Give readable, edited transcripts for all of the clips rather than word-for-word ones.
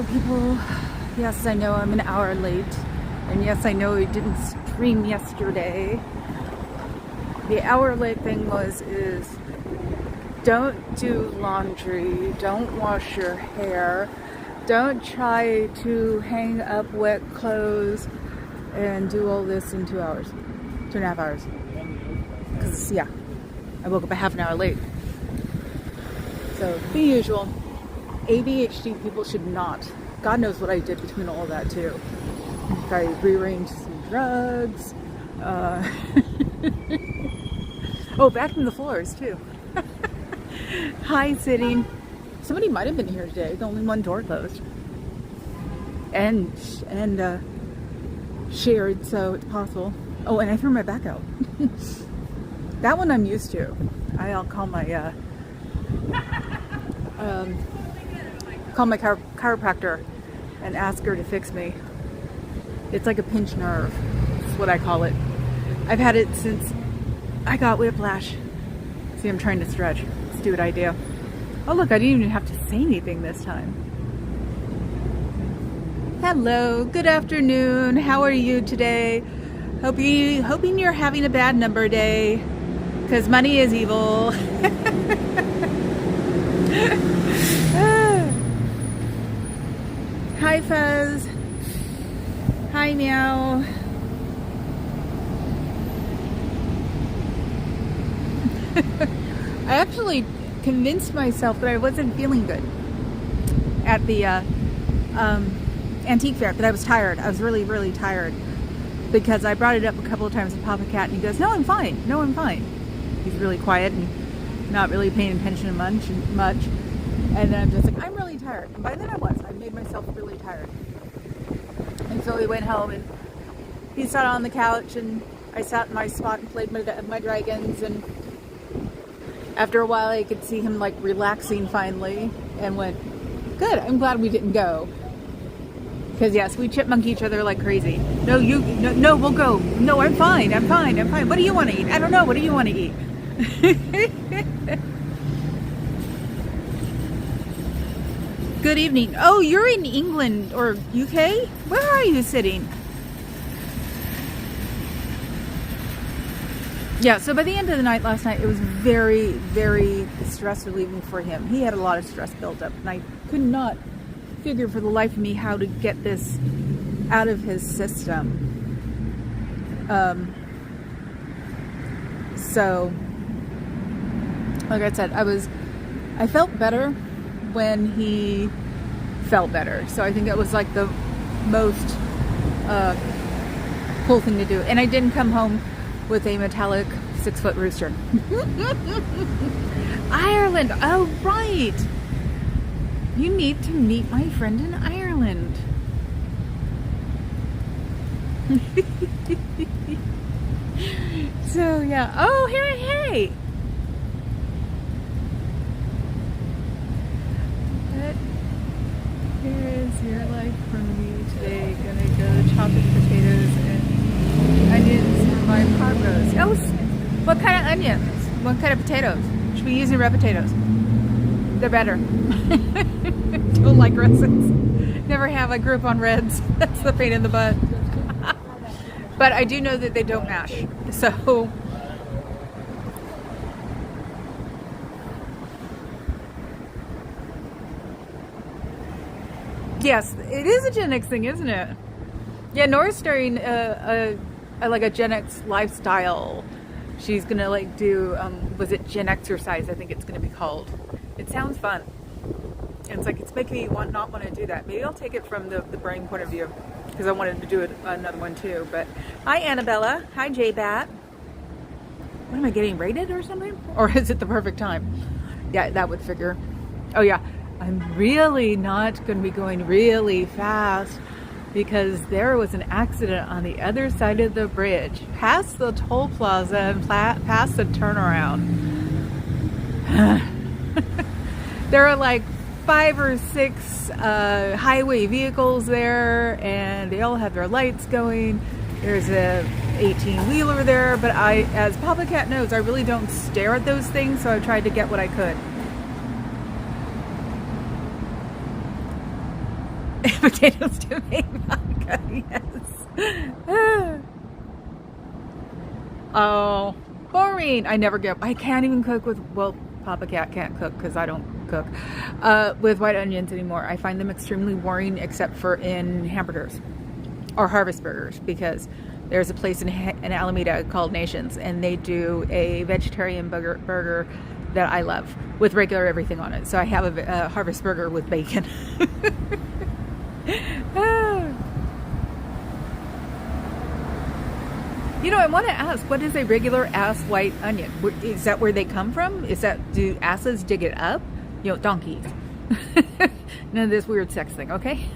Hello people. Yes, I know I'm an hour late. And yes, I know I didn't stream yesterday. The hour late thing is don't do laundry, don't wash your hair, don't try to hang up wet clothes and do all this in 2 hours, 2.5 hours. Because, yeah, I woke up a half an hour late. So, the usual. ADHD people should not. God knows what I did between all of that, too. I rearranged some drugs. Oh, vacuumed the floors, too. Hi, sitting. Somebody might have been here today. The only one door closed. And shared, so it's possible. Oh, and I threw my back out. That one I'm used to. I'll call my chiropractor and ask her to fix me. It's like a pinched nerve. That's what I call it. I've had it since I got whiplash. See, I'm trying to stretch. Stupid idea. Oh look, I didn't even have to say anything this time. Hello, good afternoon. How are you today? Hoping you're having a bad number day, because money is evil. Hi Fuzz. Hi Meow. I actually convinced myself that I wasn't feeling good at the antique fair, that I was tired. I was really, really tired, because I brought it up a couple of times with Papa Cat, and he goes, "No, I'm fine. No, I'm fine." He's really quiet and not really paying attention much. And then I'm just like, I'm really tired. And by then I made myself really tired. And so we went home, and he sat on the couch, and I sat in my spot and played my dragons. And after a while, I could see him like relaxing finally, and went, "Good. I'm glad we didn't go." Because yes, we chipmunk each other like crazy. No, we'll go. No, I'm fine. What do you want to eat? I don't know. What do you want to eat? Good evening. Oh, you're in England or UK? Where are you sitting? Yeah, so by the end of the night last night, it was very, very stress relieving for him. He had a lot of stress built up, and I could not figure for the life of me how to get this out of his system. So, like I said, I felt better when he felt better. So I think that was like the most cool thing to do. And I didn't come home with a metallic 6-foot rooster. Ireland. Oh, right. You need to meet my friend in Ireland. So yeah. Oh, hey. What is your life from me today? Gonna go chopping potatoes and onions for my pot roast. Oh, what kind of onions? What kind of potatoes? Should we use red potatoes? They're better. Don't like russes. Never have. I grew up on reds. That's the pain in the butt. But I do know that they don't mash. So yes, it is a Gen X thing, isn't it? Yeah, Nora's starting like a Gen X lifestyle. She's gonna like do was it Gen Exercise? I think it's gonna be called. It sounds fun. And it's like, it's making me not want to do that. Maybe I'll take it from the brain point of view, because I wanted to do another one too. But hi Annabella. Hi J-Bat. What am I getting, rated or something? Or is it the perfect time? Yeah, that would figure. Oh yeah, I'm really not going to be going really fast, because there was an accident on the other side of the bridge, past the toll plaza and past the turnaround. There are like 5 or 6 highway vehicles there, and they all have their lights going. There's a 18-wheeler there, but as Papa Cat knows, I really don't stare at those things, so I tried to get what I could. Potatoes to make vodka, yes. Oh, boring. I can't even cook with, well, Papa Cat can't cook because I don't cook, with white onions anymore. I find them extremely boring except for in hamburgers or Harvest Burgers, because there's a place in Alameda called Nations, and they do a vegetarian burger that I love with regular everything on it. So I have a Harvest Burger with bacon. You know, I want to ask, what is a regular ass white onion? Is that where they come from? Do asses dig it up? You know, donkeys. None of this weird sex thing, okay?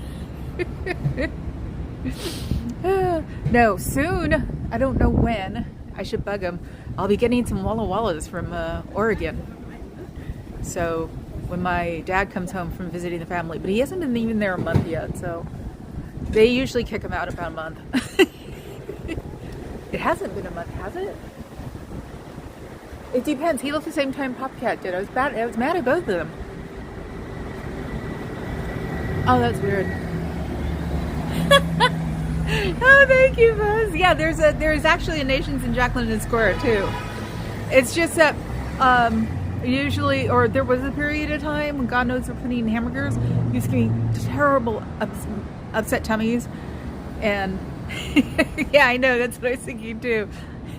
No, soon. I don't know when. I should bug them. I'll be getting some Walla Wallas from Oregon. So when my dad comes home from visiting the family, but he hasn't been even there a month yet, so they usually kick him out about a month. It hasn't been a month, has it? It depends. He left the same time Popcat did. I was mad at both of them. Oh, that's weird. Oh, thank you, Buzz. Yeah, there's actually a Nations in Jacqueline Square too. It's just that usually, or there was a period of time when God knows they're putting hamburgers, used to be terrible upset tummies, and yeah, I know, that's what I was thinking too.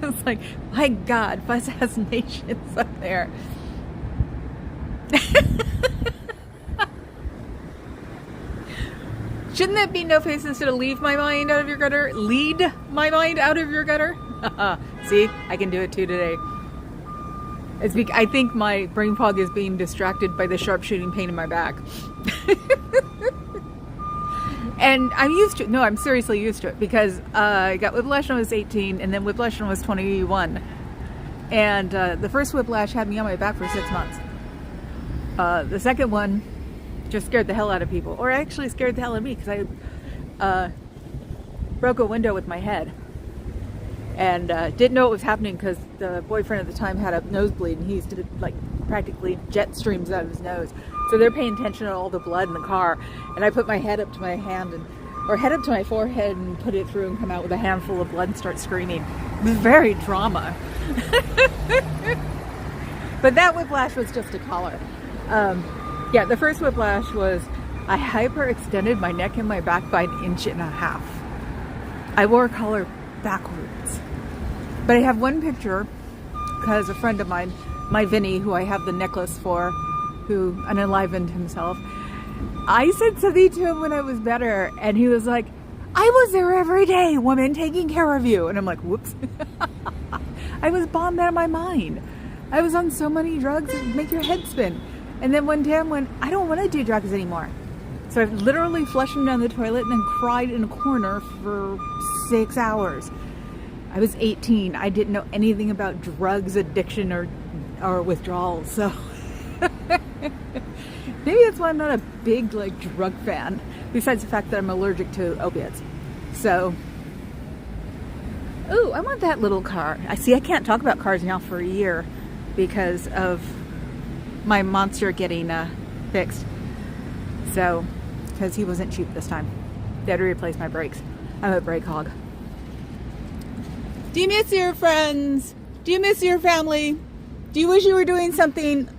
It's like, my God, Buzz has Nations up there. Shouldn't that be no face instead of leave my mind out of your gutter? Lead my mind out of your gutter? See, I can do it too today. I think my brain fog is being distracted by the sharpshooting pain in my back. And I'm used to it. No, I'm seriously used to it, because I got whiplash when I was 18 and then whiplash when I was 21. And the first whiplash had me on my back for 6 months. The second one just scared the hell out of people, or actually scared the hell out of me, because I broke a window with my head and didn't know what was happening, because the boyfriend at the time had a nosebleed and he used to like practically jet streams out of his nose, so they're paying attention to all the blood in the car, and I put my head up to my hand or head up to my forehead and put it through and come out with a handful of blood and start screaming. It was very drama. But that whiplash was just a collar. Yeah, the first whiplash was I hyperextended my neck and my back by 1.5 inches. I wore a collar backwards. But I have one picture, because a friend of mine, my Vinny, who I have the necklace for, who unalivened himself, I said something to him when I was better, and he was like, I was there every day, woman, taking care of you. And I'm like, whoops. I was bombed out of my mind. I was on so many drugs that make your head spin. And then one day I went, I don't want to do drugs anymore. So I literally flushed him down the toilet and then cried in a corner for 6 hours. I was 18. I didn't know anything about drugs, addiction, or withdrawal. So maybe that's why I'm not a big drug fan, besides the fact that I'm allergic to opiates. So, ooh, I want that little car. I can't talk about cars now for a year because of my monster getting fixed. So, because he wasn't cheap this time. They had to replace my brakes. I'm a brake hog. Do you miss your friends? Do you miss your family? Do you wish you were doing something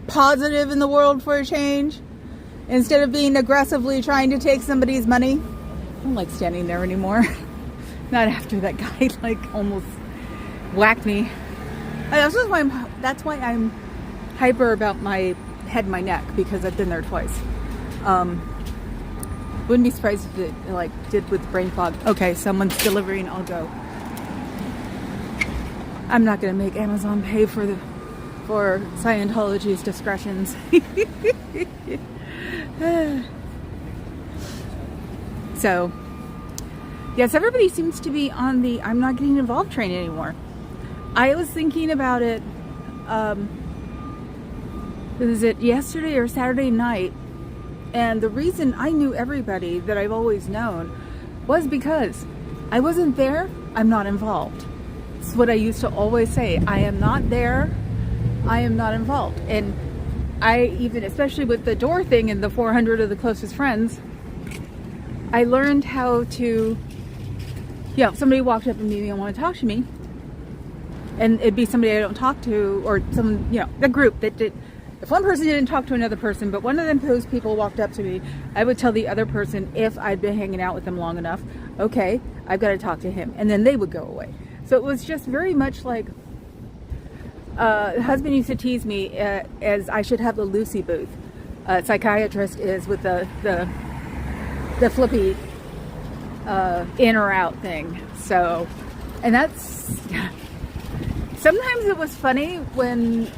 positive in the world for a change, instead of being aggressively trying to take somebody's money? I don't like standing there anymore. Not after that guy almost whacked me. That's why I'm hyper about my head and my neck, because I've been there twice. Wouldn't be surprised if it did with brain fog. Okay, someone's delivering, I'll go. I'm not gonna make Amazon pay for Scientology's discretions. So, yes, everybody seems to be on the I'm not getting involved train anymore. I was thinking about it, was it yesterday or Saturday night? And the reason I knew everybody that I've always known was because I wasn't there, I'm not involved. It's what I used to always say. I am not there, I am not involved. And I even, especially with the door thing and the 400 of the closest friends, I learned how to, if somebody walked up to me and wanted to talk to me, and it'd be somebody I don't talk to, or some, a group that did. If one person didn't talk to another person, but one of those people walked up to me, I would tell the other person, if I'd been hanging out with them long enough, okay, I've got to talk to him. And then they would go away. So it was just very much like, husband used to tease me as I should have the Lucy booth. Psychiatrist is with the flippy in or out thing. So, and that's, sometimes it was funny when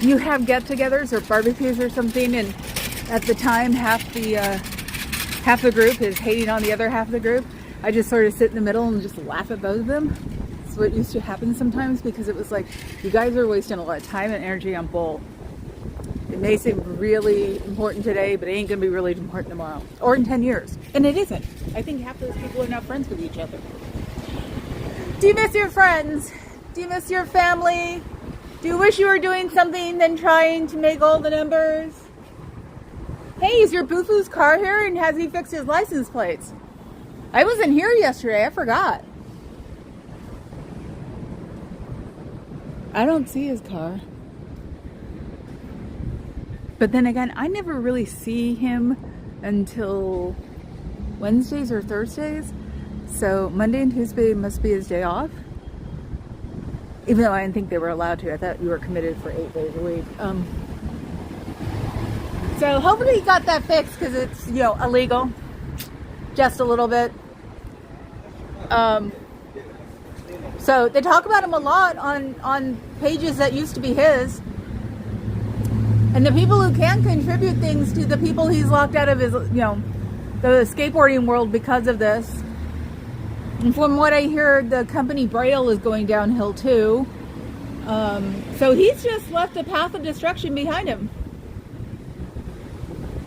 you have get-togethers or barbecues or something, and at the time half the group is hating on the other half of the group. I just sort of sit in the middle and just laugh at both of them. That's what used to happen sometimes, because it was like, you guys are wasting a lot of time and energy on bull. It may seem really important today, but it ain't gonna be really important tomorrow or in 10 years. And it isn't. I think half those people are not friends with each other. Do you miss your friends? Do you miss your family? Do you wish you were doing something than trying to make all the numbers? Hey, is your Boo-Foo's car here, and has he fixed his license plates? I wasn't here yesterday, I forgot. I don't see his car. But then again, I never really see him until Wednesdays or Thursdays. So Monday and Tuesday must be his day off. Even though I didn't think they were allowed to. I thought you were committed for 8 days a week. So hopefully he got that fixed, because it's, illegal. Just a little bit. So they talk about him a lot on pages that used to be his. And the people who can contribute things to the people he's locked out of his, the skateboarding world because of this. And from what I hear, the company Braille is going downhill too. So he's just left a path of destruction behind him.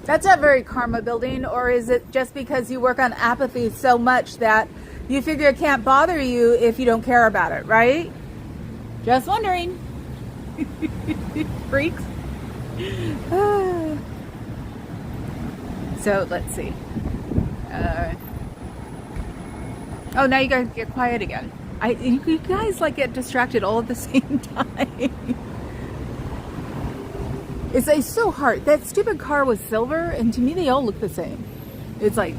That's not very karma building, or is it just because you work on apathy so much that you figure it can't bother you if you don't care about it, right? Just wondering. Freaks. So let's see. Oh, now you guys get quiet again. You guys get distracted all at the same time. It's so hard. That stupid car was silver, and to me they all look the same. It's like,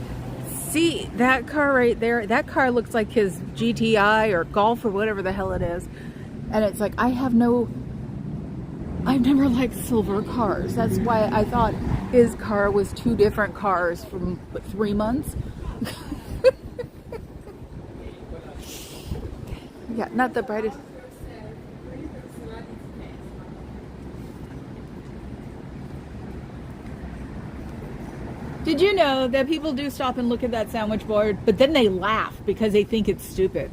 see that car right there? That car looks like his GTI or Golf or whatever the hell it is. And it's like, I've never liked silver cars. That's why I thought his car was 2 different cars from 3 months. Yeah, not the brightest. Did you know that people do stop and look at that sandwich board, but then they laugh because they think it's stupid?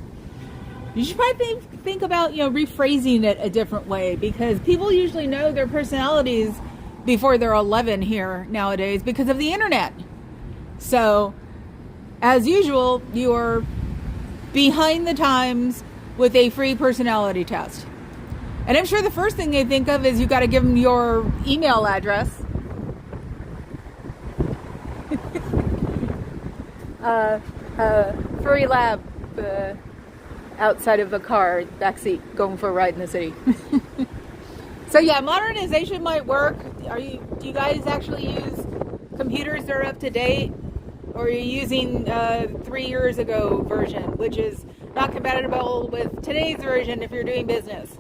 You should probably think about, rephrasing it a different way, because people usually know their personalities before they're 11 here nowadays because of the internet. So, as usual, you're behind the times with a free personality test. And I'm sure the first thing they think of is you got to give them your email address. Furry lab outside of a car, backseat, going for a ride in the city. So yeah, modernization might work. Do you guys actually use computers that are up to date? Or are you using 3 years ago version, which is not compatible with today's version if you're doing business?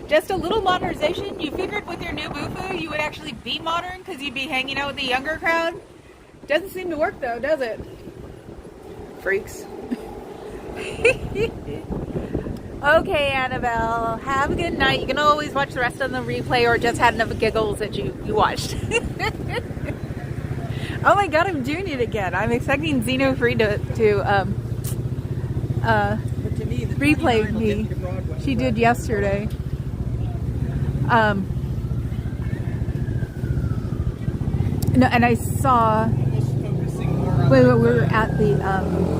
Just a little modernization. You figured with your new Boo-Foo you would actually be modern because you'd be hanging out with the younger crowd. Doesn't seem to work though, does it? Freaks. Okay, Annabelle, have a good night. You can always watch the rest on the replay, or just had enough giggles that you watched. Oh my god, I'm doing it again. I'm expecting Xeno Free to replay me. She did yesterday. No, and I saw, we were at the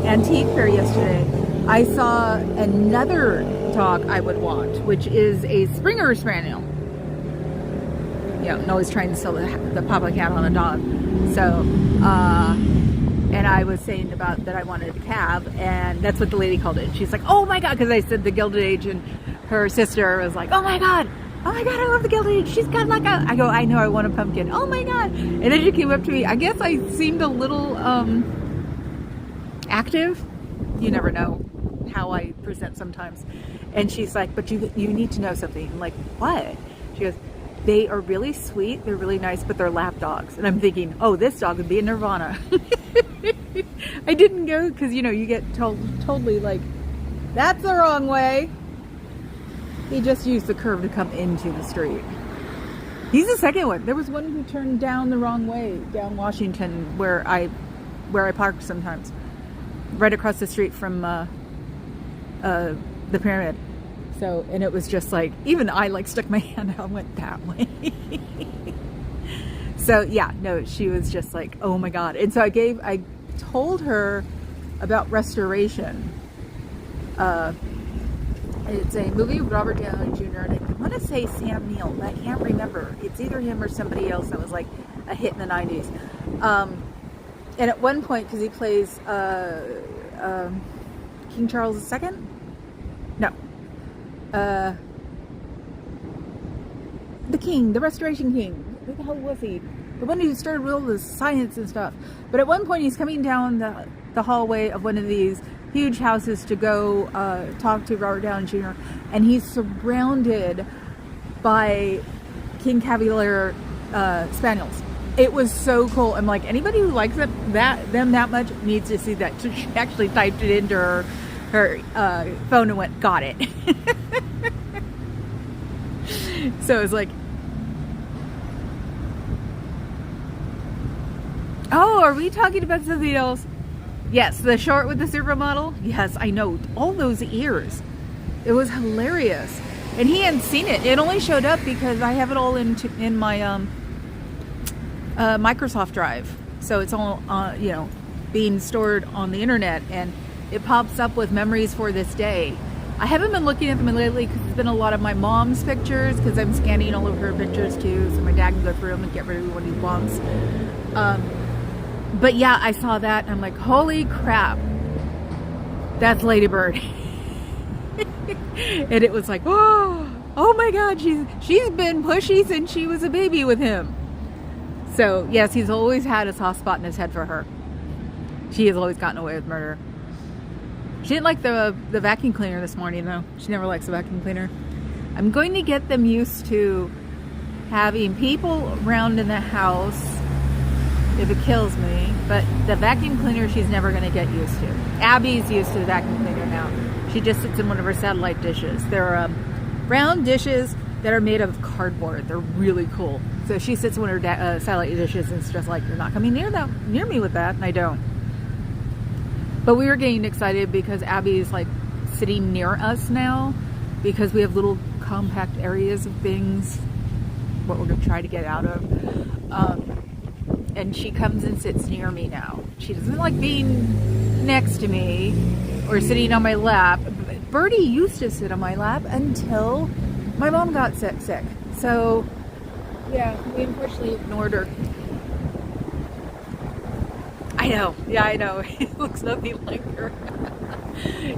antique fair yesterday. I saw another dog I would want, which is a Springer Spaniel. and always trying to sell the papa cat on a dog. So, and I was saying about that I wanted a cab, and that's what the lady called it. She's like, oh my God, because I said the Gilded Age, and her sister was like, oh my God, I love the Gilded Age. She's got like I go, I know, I want a pumpkin. Oh my God. And then she came up to me. I guess I seemed a little active. You never know how I present sometimes. And she's like, but you need to know something. I'm like, what? She goes, they are really sweet, they're really nice, but they're lap dogs. And I'm thinking, oh, this dog would be a Nirvana. I didn't go because, you know, you get totally like, that's the wrong way. He just used the curve to come into the street. He's the second one. There was one who turned down the wrong way, down Washington, where I parked sometimes. Right across the street from the pyramid. So, and it was just like, even I like stuck my hand out and went that way. So yeah, no, she was just like, oh my God. And so I told her about Restoration. It's a movie with Robert Downey Jr. and I want to say Sam Neill, but I can't remember. It's either him or somebody else that was like a hit in the 90s. And at one point, because he plays King Charles II? No. The king, the Restoration King. Who the hell was he? The one who started with all the science and stuff. But at one point he's coming down the hallway of one of these huge houses to go talk to Robert Downey Jr. And he's surrounded by King Cavalier Spaniels. It was so cool. I'm like, anybody who likes them that much needs to see that. So she actually typed it into her phone and went, got it. So it was like, oh, are we talking about something else? Yes, the short with the supermodel. Yes, I know. All those ears. It was hilarious. And he hadn't seen it. It only showed up because I have it all in my Microsoft Drive. So it's all, you know, being stored on the internet. And it pops up with memories for this day. I haven't been looking at them lately because it's been a lot of my mom's pictures because I'm scanning all of her pictures too, so my dad can go through them and get rid of what he wants. But yeah, I saw that and I'm like, holy crap, that's Lady Bird. And it was like, oh my God, she's been pushy since she was a baby with him. So yes, he's always had a soft spot in his head for her. She has always gotten away with murder. She didn't like the vacuum cleaner this morning though. She never likes the vacuum cleaner. I'm going to get them used to having people around in the house if it kills me, but the vacuum cleaner she's never going to get used to. Abby's used to the vacuum cleaner now. She just sits in one of her satellite dishes. They're round dishes that are made of cardboard. They're really cool. So she sits in one of her satellite dishes and it's just like, you're not coming near me with that, and I don't. But we were getting excited because Abby is like sitting near us now because we have little compact areas of things, what we're going to try to get out of. And she comes and sits near me now. She doesn't like being next to me or sitting on my lap. Birdie used to sit on my lap until my mom got sick. So yeah, we unfortunately ignored her. I know. Yeah, I know. It looks nothing like her.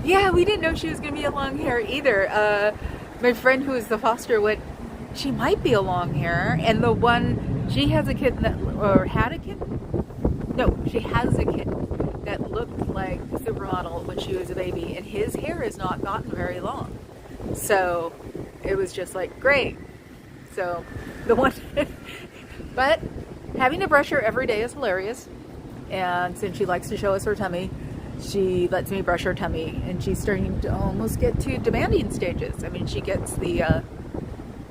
Yeah, we didn't know she was going to be a long hair either. My friend who is the foster went, she might be a long hair. And the one, she has a kitten that, or had a kitten? No, she has a kitten that looked like the supermodel when she was a baby. And his hair has not gotten very long. So it was just like, great. So the one, but having to brush her every day is hilarious. And since she likes to show us her tummy, she lets me brush her tummy, and she's starting to almost get to demanding stages. I mean, she gets the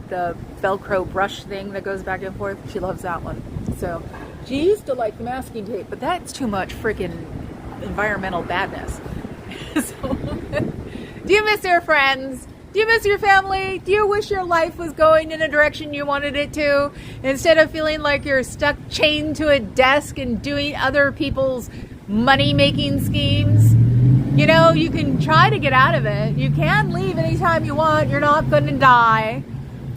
Velcro brush thing that goes back and forth. She loves that one. So she used to like the masking tape, but that's too much freaking environmental badness. So, do you miss your friends? Do you miss your family? Do you wish your life was going in a direction you wanted it to? Instead of feeling like you're stuck chained to a desk and doing other people's money-making schemes? You know, you can try to get out of it. You can leave anytime you want. You're not going to die.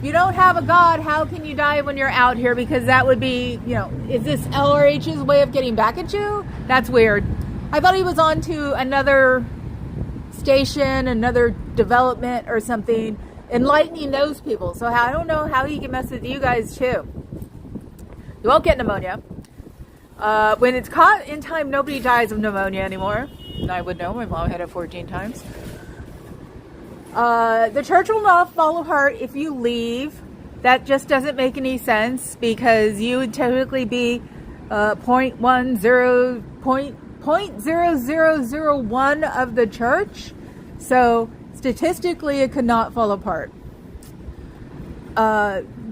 If you don't have a God, how can you die when you're out here? Because that would be, is this LRH's way of getting back at you? That's weird. I thought he was on to another station, another development or something, enlightening those people. So I don't know how he can mess with you guys too. You won't get pneumonia. When it's caught in time, nobody dies of pneumonia anymore. I would know. My mom had it 14 times. The church will not fall apart if you leave. That just doesn't make any sense because you would typically be 0.0001 of the church. So statistically, it could not fall apart.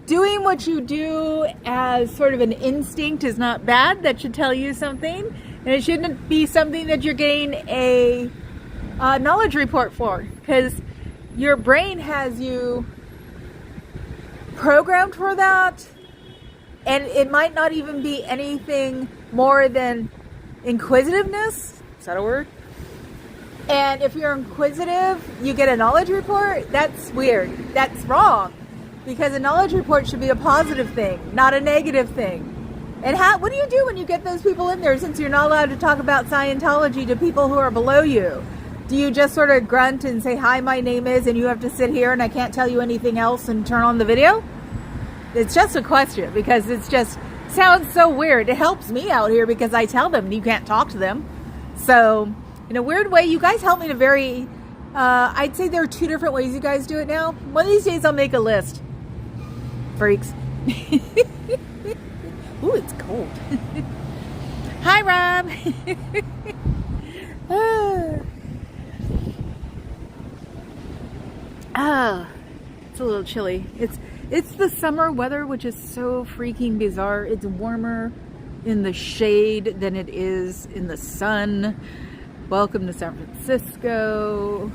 Doing what you do as sort of an instinct is not bad. That should tell you something. And it shouldn't be something that you're getting a knowledge report for. Because your brain has you programmed for that. And it might not even be anything more than inquisitiveness. Is that a word? And if you're inquisitive, you get a knowledge report. That's weird. That's wrong. Because a knowledge report should be a positive thing, not a negative thing. And what do you do when you get those people in there, since you're not allowed to talk about Scientology to people who are below you? Do you just sort of grunt and say, hi, my name is, and you have to sit here and I can't tell you anything else and turn on the video? It's just a question because it's just sounds so weird. It helps me out here because I tell them you can't talk to them. So in a weird way, you guys help me to I'd say there are two different ways you guys do it now. One of these days I'll make a list. Freaks. Ooh, it's cold. Hi, Rob. It's a little chilly. It's the summer weather, which is so freaking bizarre. It's warmer in the shade than it is in the sun. Welcome to San Francisco.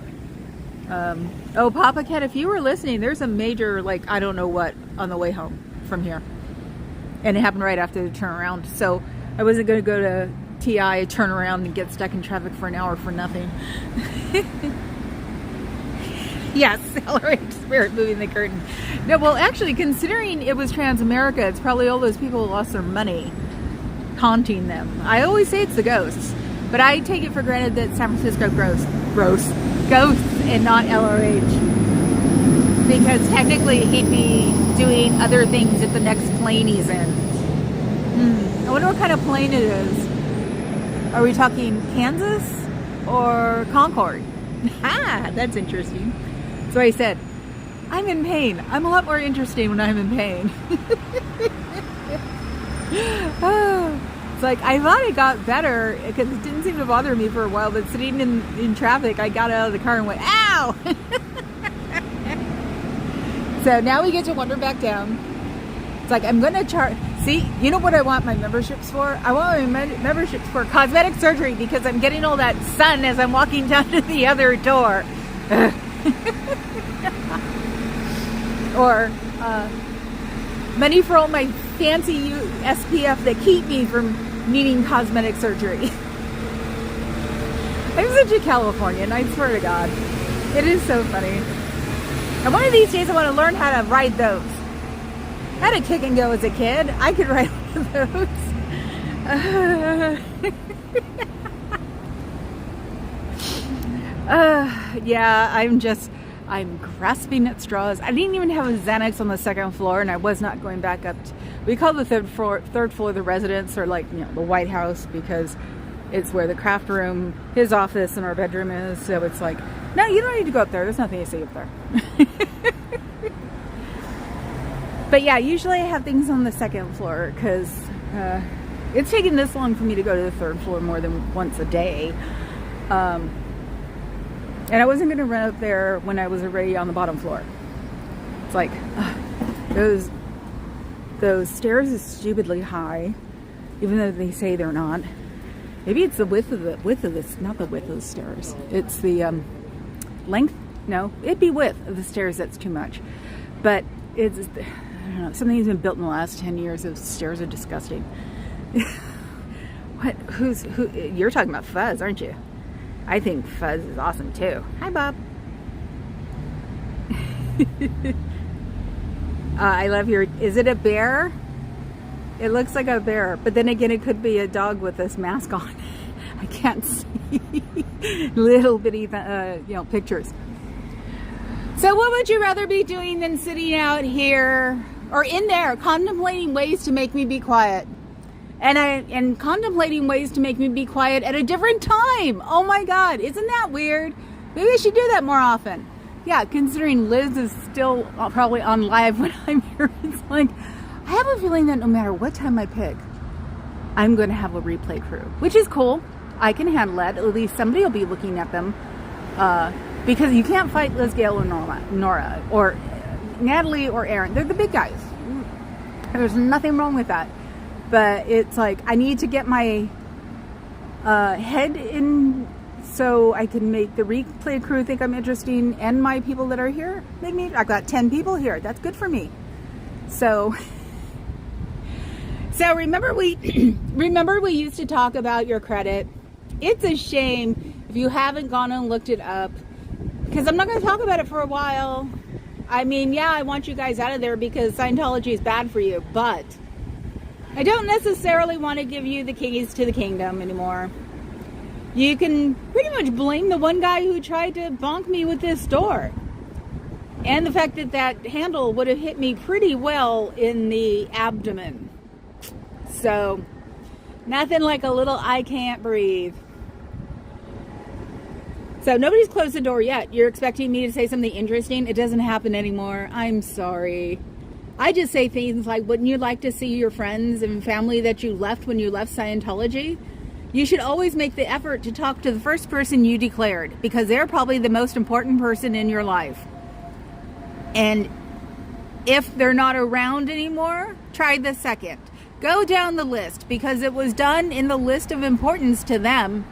Oh, Papa Cat, if you were listening, there's a major, I don't know what, on the way home from here. And it happened right after the turnaround. So I wasn't going to go to TI, turn around, and get stuck in traffic for an hour for nothing. Yes, LRH Spirit moving the curtain. No, well, actually, considering it was Transamerica, it's probably all those people who lost their money haunting them. I always say it's the ghosts. But I take it for granted that San Francisco ghosts and not LRH. Because technically he'd be doing other things at the next plane he's in. I wonder what kind of plane it is. Are we talking Kansas or Concord? Ha! That's interesting. So I said, I'm in pain. I'm a lot more interesting when I'm in pain. It's like, I thought it got better because it didn't seem to bother me for a while, but sitting in traffic, I got out of the car and went, ow! So now we get to wander back down. It's like, I'm going to charge. See, you know what I want my memberships for? I want my memberships for cosmetic surgery because I'm getting all that sun as I'm walking down to the other door. Or money for all my fancy SPF that keep me from needing cosmetic surgery. I'm such a Californian, I swear to God. It is so funny. And one of these days I want to learn how to ride those. I had a kick and go as a kid. I could ride one of those. Yeah, I'm grasping at straws. I didn't even have a Xanax on the second floor, and I was not going back up. We call the third floor the residence, or the White House, because it's where the craft room, his office, and our bedroom is. So it's like, no, you don't need to go up there. There's nothing to see up there. But yeah, usually I have things on the second floor because it's taken this long for me to go to the third floor more than once a day. And I wasn't going to run up there when I was already on the bottom floor. It's like, those stairs are stupidly high, even though they say they're not. Maybe it's the width of this, not the width of the stairs. It's the length. No, it'd be width of the stairs that's too much. But it's, I don't know, something that's been built in the last 10 years. Those stairs are disgusting. What? Who? You're talking about fuzz, aren't you? I think fuzz is awesome too. Hi, Bob. I love your, is it a bear? It looks like a bear, but then again, it could be a dog with this mask on. I can't see little bitty, pictures. So what would you rather be doing than sitting out here or in there contemplating ways to make me be quiet? And contemplating ways to make me be quiet at a different time. Oh my God, isn't that weird? Maybe I should do that more often. Yeah, considering Liz is still probably on live when I'm here, it's like, I have a feeling that no matter what time I pick, I'm going to have a replay crew, which is cool. I can handle that. At least somebody will be looking at them. Because you can't fight Liz, Gail, or Nora, or Natalie, or Aaron. They're the big guys. There's nothing wrong with that. But it's like, I need to get my head in so I can make the replay crew think I'm interesting, and my people that are here make me. I've got 10 people here. That's good for me. So remember we used to talk about your credit. It's a shame if you haven't gone and looked it up, because I'm not going to talk about it for a while. I mean, yeah, I want you guys out of there because Scientology is bad for you, but I don't necessarily want to give you the keys to the kingdom anymore. You can pretty much blame the one guy who tried to bonk me with this door. And the fact that that handle would have hit me pretty well in the abdomen. So, nothing like a little I can't breathe. So, nobody's closed the door yet. You're expecting me to say something interesting? It doesn't happen anymore. I'm sorry. I just say things like, wouldn't you like to see your friends and family that you left when you left Scientology? You should always make the effort to talk to the first person you declared, because they're probably the most important person in your life. And if they're not around anymore, try the second. Go down the list, because it was done in the list of importance to them.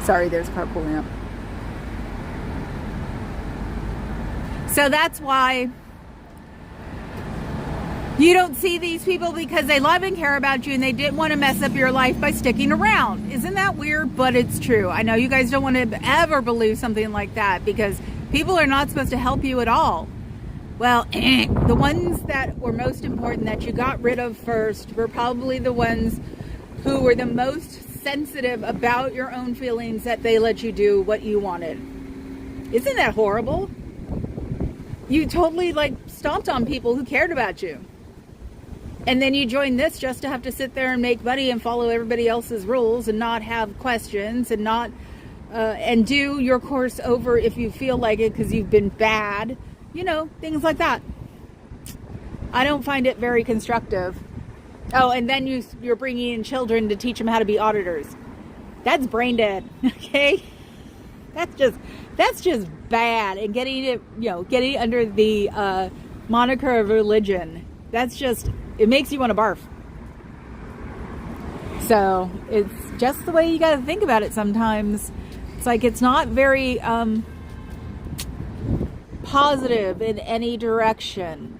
Sorry, there's a car pulling up. So that's why you don't see these people, because they love and care about you and they didn't want to mess up your life by sticking around. Isn't that weird? But it's true. I know you guys don't want to ever believe something like that, because people are not supposed to help you at all. Well, the ones that were most important that you got rid of first were probably the ones who were the most sensitive about your own feelings, that they let you do what you wanted. Isn't that horrible? You totally stomped on people who cared about you. And then you join this just to have to sit there and make money and follow everybody else's rules and not have questions and not and do your course over if you feel like it because you've been bad. Things like that. I don't find it very constructive. Oh, and then you're bringing in children to teach them how to be auditors. That's brain dead. Okay, that's just bad. And getting it under the moniker of religion. It makes you want to barf. So it's just the way you got to think about it sometimes. It's like it's not very positive in any direction.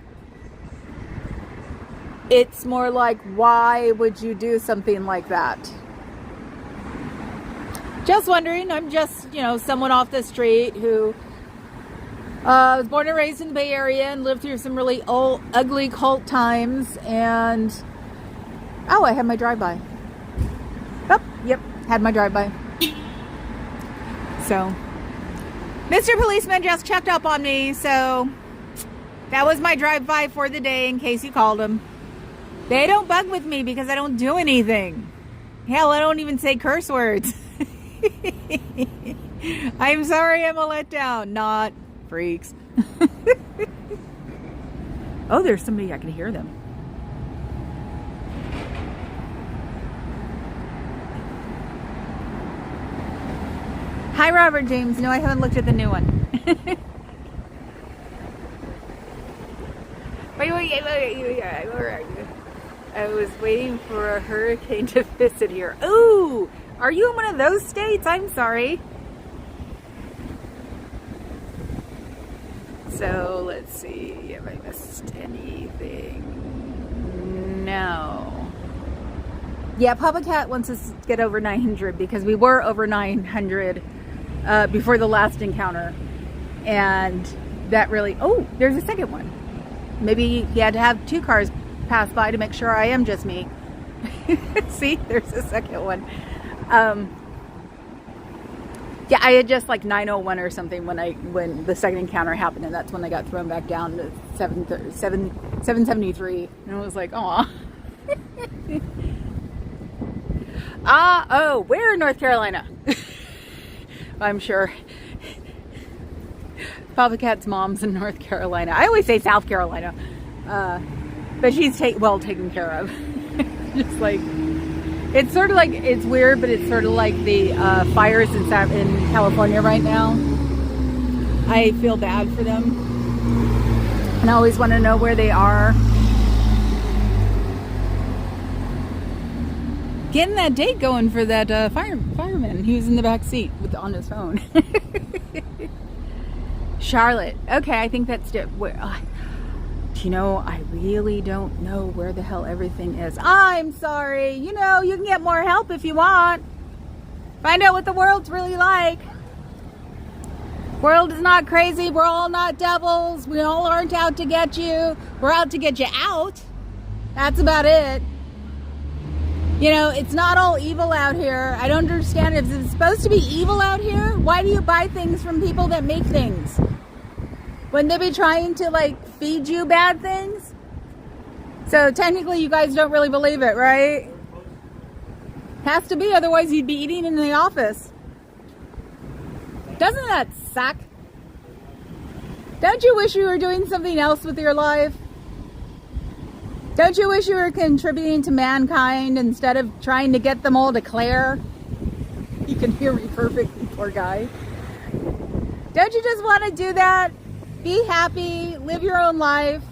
It's more like, why would you do something like that? Just wondering. I'm just, someone off the street who was born and raised in the Bay Area and lived through some really old, ugly cult times. And, I had my drive-by. Oh, yep, had my drive-by. So, Mr. Policeman just checked up on me, so that was my drive-by for the day in case you called him. They don't bug with me because I don't do anything. Hell, I don't even say curse words. I'm sorry I'm a letdown. Not freaks. Oh, there's somebody. I can hear them. Hi, Robert James. No, I haven't looked at the new one. Wait, where are you? I was waiting for a hurricane to visit here. Ooh, are you in one of those states? I'm sorry. So let's see, have I missed anything? No. Yeah, Papa Cat wants us to get over 900 because we were over 900 before the last encounter. And that really, oh, there's a second one. Maybe he had to have 2 cars pass by to make sure I am just me. See, there's a second one. Yeah, I had just like 901 or something when the second encounter happened, and that's when I got thrown back down to 773, and I was like, aw. Oh, where in North Carolina? I'm sure Papa Cat's mom's in North Carolina. I always say South Carolina, but she's well taken care of. Just like, it's sort of like, it's weird, but it's sort of like the fires in California right now. I feel bad for them, and I always want to know where they are. Getting that date going for that fireman. He was in the back seat on his phone. Charlotte. Okay, I think that's it. You know, I really don't know where the hell everything is. I'm sorry. You know, you can get more help if you want. Find out what the world's really like. World is not crazy. We're all not devils. We all aren't out to get you. We're out to get you out. That's about it. You know, it's not all evil out here. I don't understand. If it's supposed to be evil out here, why do you buy things from people that make things? Wouldn't they be trying to, like, feed you bad things? So technically you guys don't really believe it, right? Has to be, otherwise you'd be eating in the office. Doesn't that suck? Don't you wish you were doing something else with your life? Don't you wish you were contributing to mankind instead of trying to get them all to Claire? You can hear me perfectly, poor guy. Don't you just want to do that? Be happy, live your own life.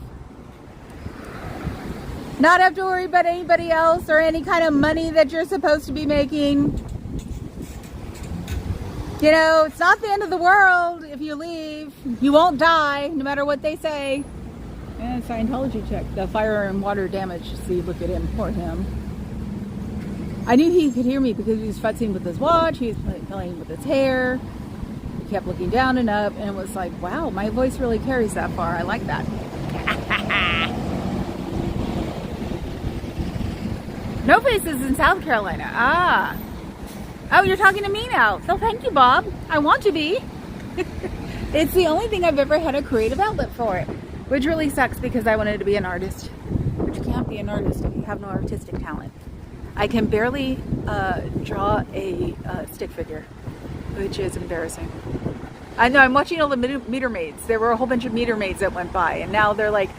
Not have to worry about anybody else or any kind of money that you're supposed to be making. You know, it's not the end of the world if you leave. You won't die, no matter what they say. And Scientology check. The fire and water damage. See, look at him. Poor him. I knew he could hear me because he was futzing with his watch. He was playing with his hair. He kept looking down and up. And it was like, wow, my voice really carries that far. I like that. No Face is in South Carolina. Ah. Oh, you're talking to me now. So thank you, Bob. I want to be. It's the only thing I've ever had a creative outlet for it. Which really sucks because I wanted to be an artist. But you can't be an artist if you have no artistic talent. I can barely draw a stick figure, which is embarrassing. I know, I'm watching all the meter maids. There were a whole bunch of meter maids that went by, and now they're like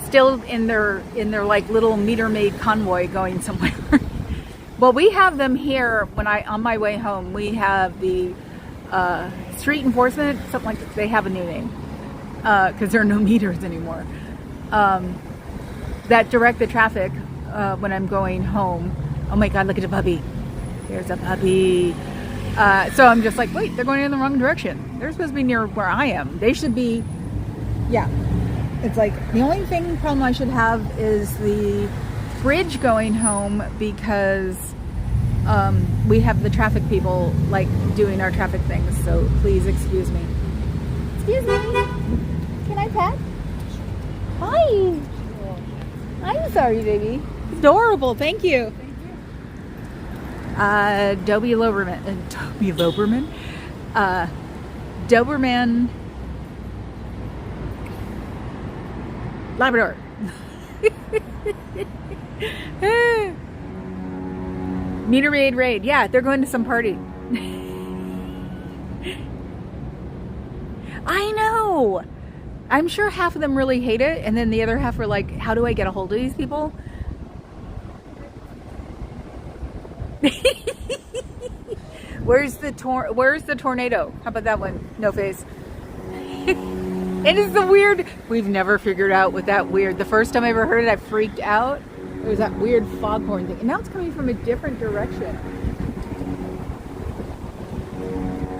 still in their like little meter maid convoy going somewhere. Well, we have them here when on my way home. We have the street enforcement, something like that. They have a new name. Because there are no meters anymore, that direct the traffic when I'm going home. Oh my God, look at a puppy. There's a puppy. So I'm just like, wait, they're going in the wrong direction. They're supposed to be near where I am. They should be, yeah. It's like, the only problem I should have is the bridge going home because we have the traffic people like doing our traffic things. So please excuse me. Excuse me. Can I pet? Hi. I'm sorry, baby. Adorable. Thank you. Dobie Loberman. Dobie Loberman? Doberman Labrador. Meter maid raid. Yeah, they're going to some party. I know. I'm sure half of them really hate it, and then the other half are like, how do I get a hold of these people? Where's the tornado? How about that one? No Face. It is the weird, we've never figured out what that weird, the first time I ever heard it, I freaked out. It was that weird foghorn thing. And now it's coming from a different direction.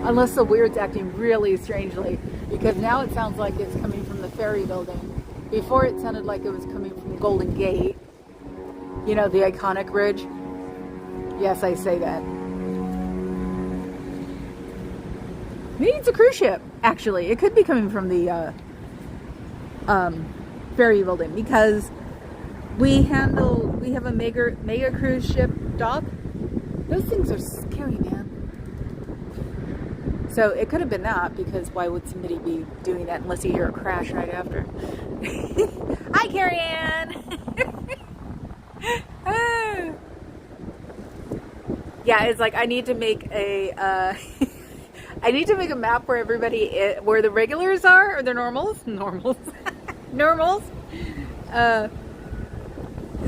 Unless the weird's acting really strangely, because now it sounds like it's coming from the ferry building. Before it sounded like it was coming from Golden Gate. You know, the iconic bridge. Yes, I say that. Maybe it's a cruise ship, actually. It could be coming from the ferry building, because we have a mega cruise ship dock. Those things are scary, man. So it could have been that, because why would somebody be doing that unless you hear a crash right after? Hi, Carrie Ann. Yeah, it's like I need to make a I need to make a map where where the regulars are, or the normals, normals.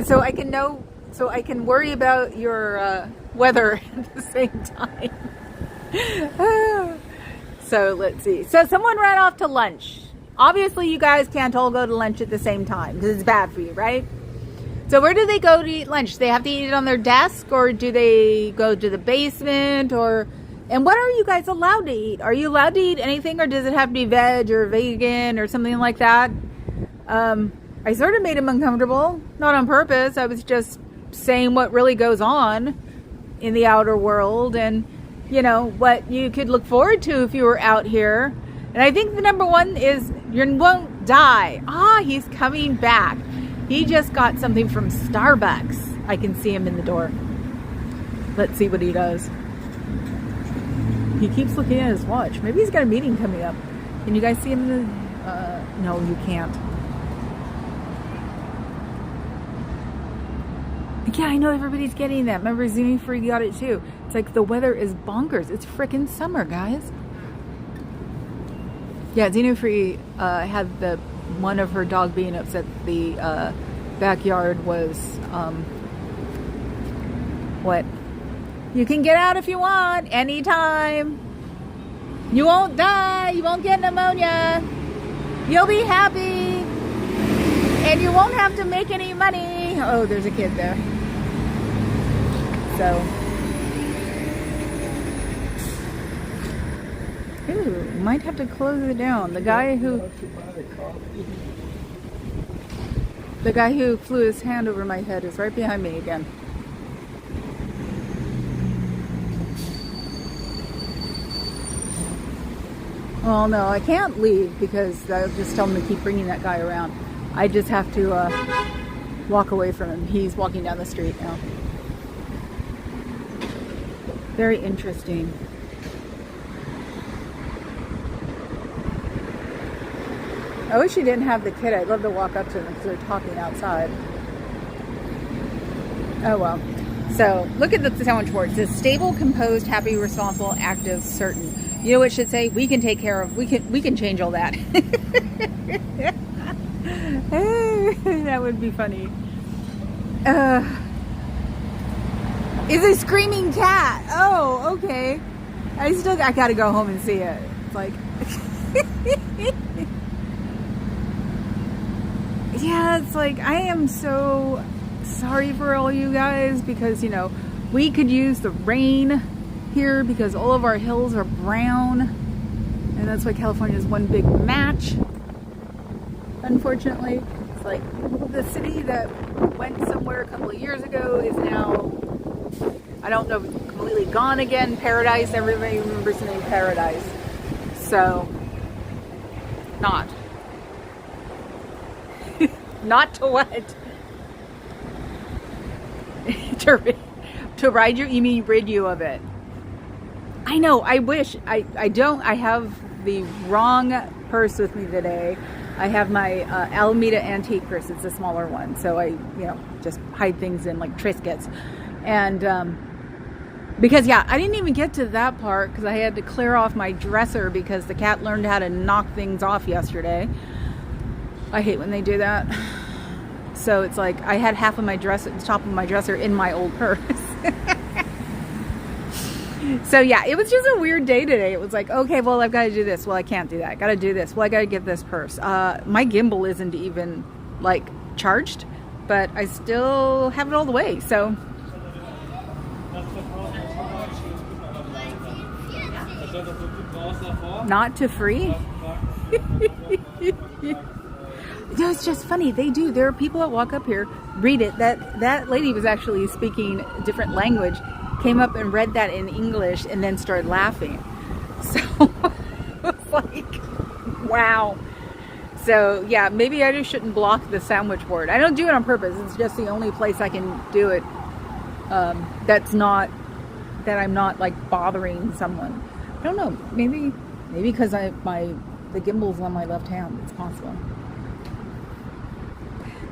So I can know, so I can worry about your weather at the same time. So let's see. So someone ran off to lunch. Obviously, you guys can't all go to lunch at the same time because it's bad for you, right? So where do they go to eat lunch? Do they have to eat it on their desk, or do they go to the basement, and what are you guys allowed to eat? Are you allowed to eat anything, or does it have to be veg or vegan or something like that? I sort of made him uncomfortable, not on purpose. I was just saying what really goes on in the outer world, and you know what you could look forward to if you were out here. And I think the number one is you won't die. He's coming back. He just got something from Starbucks. I can see him in the door. Let's see what he does. He keeps looking at his watch. Maybe he's got a meeting coming up. Can you guys see him in the... no, you can't. Yeah, I know everybody's getting that. Remember, Zuni Free got it too. It's like the weather is bonkers. It's freaking summer, guys. Yeah, Zuni Free had one of her dog being upset. The backyard was what? You can get out if you want, anytime. You won't die. You won't get pneumonia. You'll be happy. And you won't have to make any money. Oh, there's a kid there. So. Ooh, might have to close it down. The guy who flew his hand over my head is right behind me again. Well, no, I can't leave because I'll just tell him to keep bringing that guy around. I just have to walk away from him. He's walking down the street now. Very interesting. I wish he didn't have the kid. I'd love to walk up to them because they're talking outside. Oh well. So look at the sandwich board. It says stable, composed, happy, responsible, active, certain. You know what it should say? We can take care of. We can change all that. That would be funny. Is a screaming cat. Oh, okay. I gotta go home and see it. It's like. Yeah, it's like, I am so sorry for all you guys because, you know, we could use the rain here because all of our hills are brown. And that's why California is one big match. Unfortunately, it's like the city that went somewhere a couple of years ago is now, I don't know, completely gone again. Paradise, everybody remembers the name Paradise. So, not. Not to what? to ride you? You mean rid you of it? I know. I wish. I don't. I have the wrong purse with me today. I have my Alameda antique purse. It's a smaller one, so I, just hide things in like Triscuits. And because I didn't even get to that part because I had to clear off my dresser because the cat learned how to knock things off yesterday. I hate when they do that. So it's like I had half of my dresser, the top of my dresser in my old purse. So yeah, it was just a weird day today. It was like, okay, well, I've got to do this. Well, I can't do that. I got to do this. Well, I got to get this purse. My gimbal isn't even like charged, but I still have it all the way. So not to free. No, it's just funny. They do. There are people that walk up here, read it. That lady was actually speaking a different language, came up and read that in English, and then started laughing. So like, wow. So yeah, maybe I just shouldn't block the sandwich board. I don't do it on purpose. It's just the only place I can do it. That I'm not like bothering someone. I don't know. Maybe because the gimbal's on my left hand. It's possible.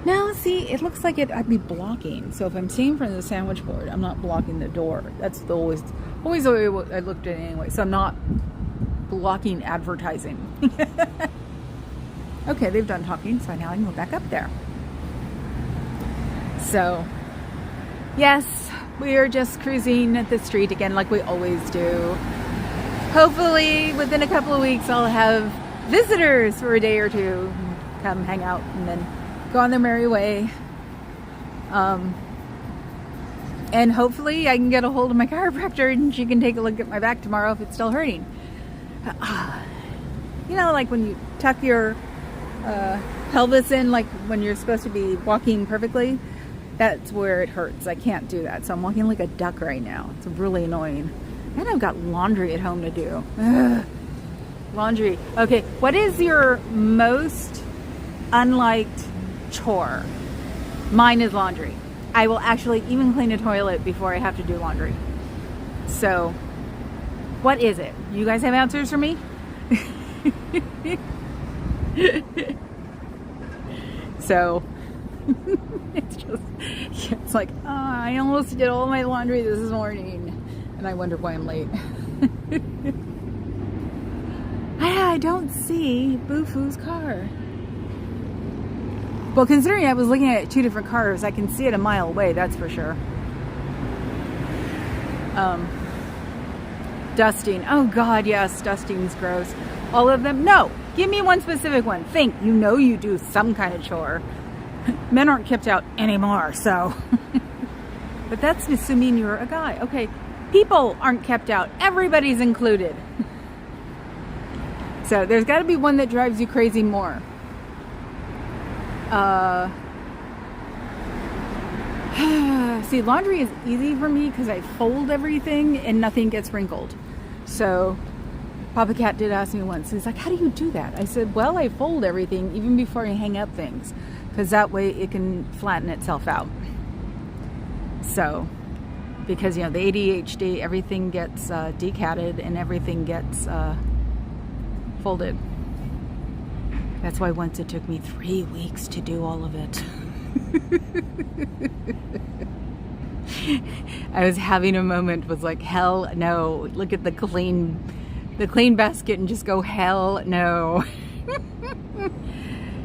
Now, see, it looks like I'd be blocking. So if I'm staying in front of the sandwich board, I'm not blocking the door. That's always the way I looked at it anyway. So I'm not blocking advertising. Okay, they've done talking, so now I can go back up there. So, yes, we are just cruising at the street again like we always do. Hopefully, within a couple of weeks, I'll have visitors for a day or two come hang out and then go on their merry way. And hopefully I can get a hold of my chiropractor and she can take a look at my back tomorrow if it's still hurting. You know, like when you tuck your pelvis in, like when you're supposed to be walking perfectly, that's where it hurts. I can't do that. So I'm walking like a duck right now. It's really annoying. And I've got laundry at home to do. Ugh. Laundry. Okay, what is your most unliked chore? Mine is laundry. I will actually even clean a toilet before I have to do laundry. So, what is it? You guys have answers for me? So, it's like, I almost did all my laundry this morning. And I wonder why I'm late. I don't see Boo-Foo's car. Well, considering I was looking at two different cars, I can see it a mile away, that's for sure. Dusting. Oh God, yes, dusting's gross. All of them? No. Give me one specific one. Think. You know you do some kind of chore. Men aren't kept out anymore, so. But that's assuming you're a guy. Okay. People aren't kept out. Everybody's included. So there's got to be one that drives you crazy more. See, laundry is easy for me because I fold everything and nothing gets wrinkled. So Papa Cat did ask me once, he's like, how do you do that? I said, well, I fold everything even before I hang up things because that way it can flatten itself out. So, because, you know, the ADHD, everything gets decatted and everything gets folded. That's why once it took me 3 weeks to do all of it. I was having a moment, was like, hell no. Look at the clean basket and just go, hell no.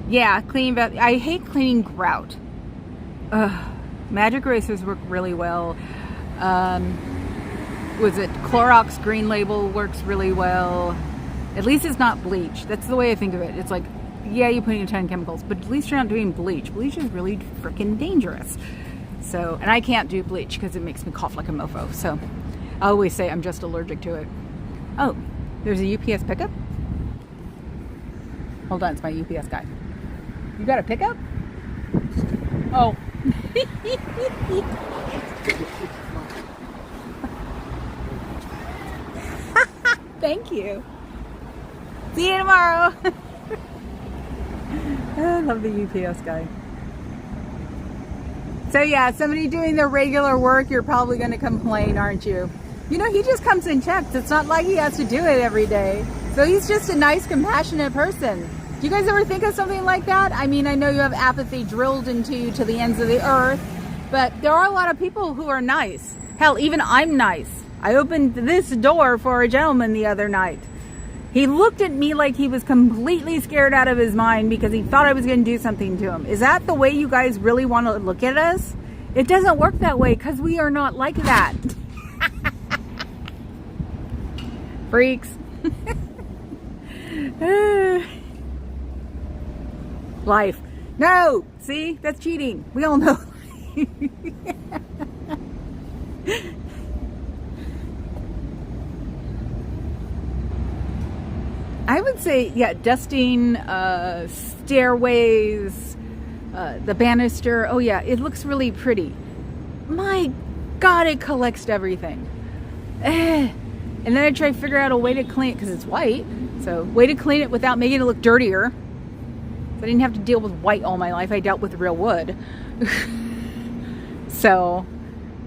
Yeah, clean basket. I hate cleaning grout. Magic erasers work really well. Was it Clorox Green Label works really well. At least it's not bleach. That's the way I think of it. It's like, yeah, you're putting a ton of chemicals, but at least you're not doing bleach. Bleach is really freaking dangerous. So, and I can't do bleach because it makes me cough like a mofo. So I always say I'm just allergic to it. Oh, there's a UPS pickup? Hold on, it's my UPS guy. You got a pickup? Oh. Thank you. See you tomorrow. I love the UPS guy. So yeah, somebody doing their regular work, you're probably going to complain, aren't you? You know, he just comes and checks. It's not like he has to do it every day. So he's just a nice, compassionate person. Do you guys ever think of something like that? I mean, I know you have apathy drilled into you to the ends of the earth, but there are a lot of people who are nice. Hell, even I'm nice. I opened this door for a gentleman the other night. He looked at me like he was completely scared out of his mind because he thought I was going to do something to him. Is that the way you guys really want to look at us? It doesn't work that way because we are not like that. Freaks. Life. No! See? That's cheating. We all know. I would say, yeah, dusting, stairways, the banister. Oh yeah, it looks really pretty. My God, it collects everything. And then I try to figure out a way to clean it because it's white. So way to clean it without making it look dirtier. So I didn't have to deal with white all my life. I dealt with real wood. So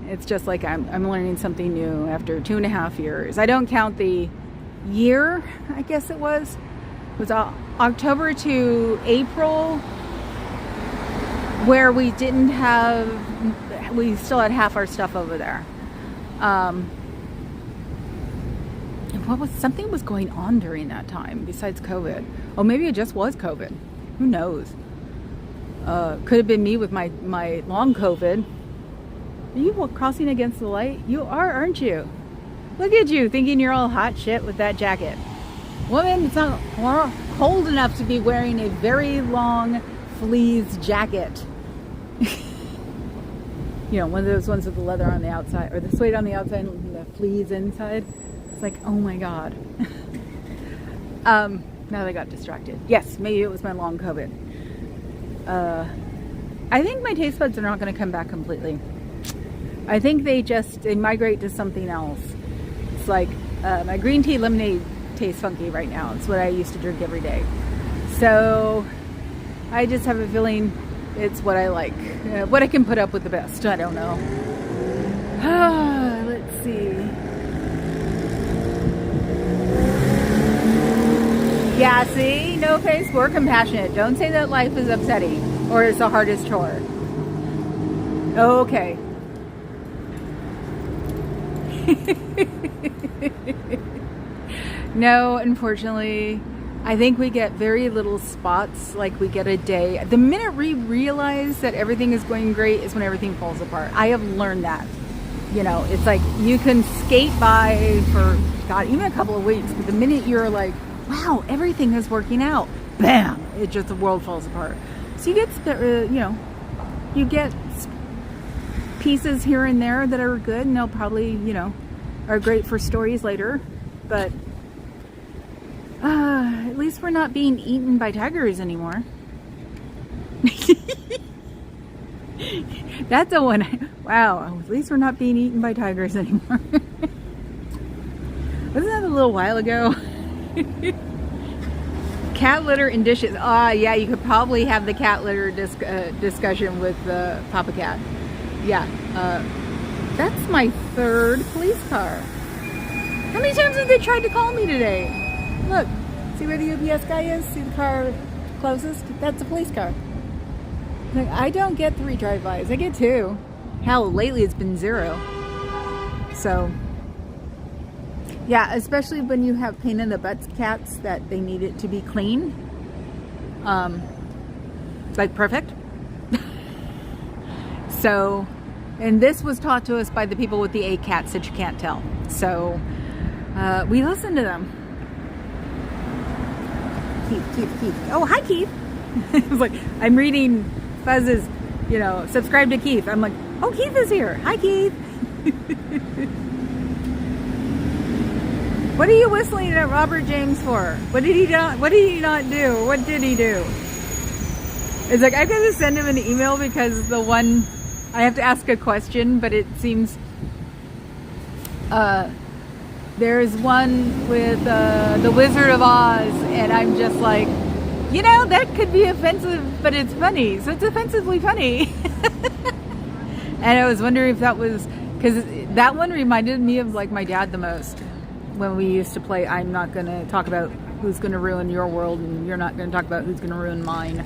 it's just like I'm learning something new after 2.5 years. I don't count the year, I guess it was. It was October to April where we still had half our stuff over there. Something was going on during that time besides COVID. Oh, maybe it just was COVID. Who knows? Could have been me with my long COVID. Are you crossing against the light? You are, aren't you? Look at you, thinking you're all hot shit with that jacket. Woman, it's not cold enough to be wearing a very long fleece jacket. You know, one of those ones with the leather on the outside, or the suede on the outside and the fleece inside. It's like, oh my God. Now that I got distracted. Yes, maybe it was my long COVID. I think my taste buds are not going to come back completely. I think they migrate to something else. It's like my green tea lemonade tastes funky right now. It's what I used to drink every day. So I just have a feeling it's what I like. What I can put up with the best. I don't know. Let's see. Yeah, see? No face, we're compassionate. Don't say that life is upsetting or it's the hardest chore. Okay. No, unfortunately, I think we get very little spots, like we get a day. The minute we realize that everything is going great is when everything falls apart. I have learned that. You know, it's like you can skate by for, God, even a couple of weeks, but the minute you're like, wow, everything is working out, bam, the world falls apart. So you get, you get pieces here and there that are good, and they'll probably, are great for stories later. But at least we're not being eaten by tigers anymore. That's a one. Wow, at least we're not being eaten by tigers anymore. Wasn't that a little while ago? Cat litter and dishes. Yeah, you could probably have the cat litter discussion with Papa Cat. Yeah, that's my 3rd police car. How many times have they tried to call me today? Look, see where the UPS guy is? See the car closest? That's a police car. Like, I don't get 3 drive-bys. I get 2. Hell, lately it's been 0. So, yeah, especially when you have pain in the butts cats that they need it to be clean. Like perfect. So, and this was taught to us by the people with the 8 cats that you can't tell. So, we listen to them. Keith. Oh, hi, Keith. I was like, I'm reading Fuzz's, subscribe to Keith. I'm like, oh, Keith is here. Hi, Keith. What are you whistling at Robert James for? What did he not do? What did he do? It's like, I've got to send him an email because I have to ask a question, but it seems there's one with the Wizard of Oz, and I'm just like, that could be offensive, but it's funny. So it's offensively funny. And I was wondering if that was, because that one reminded me of like my dad the most. When we used to play, I'm not going to talk about who's going to ruin your world, and you're not going to talk about who's going to ruin mine.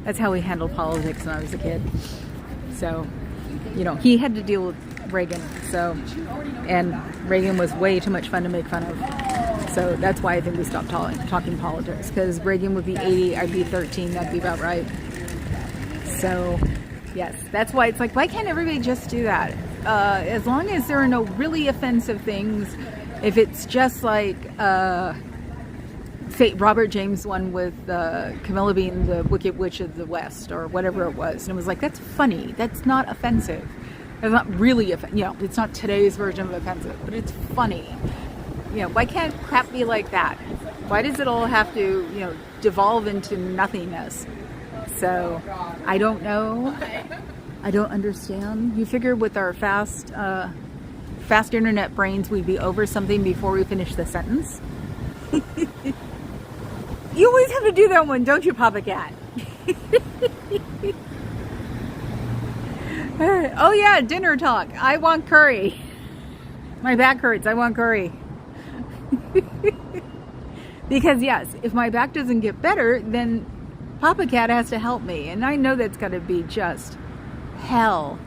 That's how we handled politics when I was a kid. So, he had to deal with Reagan. So, and Reagan was way too much fun to make fun of. So that's why I think we stopped talking politics. Because Reagan would be 80, I'd be 13. That'd be about right. So, yes, that's why it's like, why can't everybody just do that? As long as there are no really offensive things, if it's just like Robert James one with Camilla being the Wicked Witch of the West or whatever it was, and it was like, that's funny, that's not offensive, it's not really it's not today's version of offensive, but it's funny. Why can't crap be like that? Why does it all have to devolve into nothingness? So I don't know. I don't understand. You figure with our fast fast internet brains, we'd be over something before we finish the sentence. You always have to do that one, don't you, Papa Cat? Oh yeah, dinner talk. I want curry. My back hurts. I want curry. Because yes, if my back doesn't get better, then Papa Cat has to help me. And I know that's got to be just hell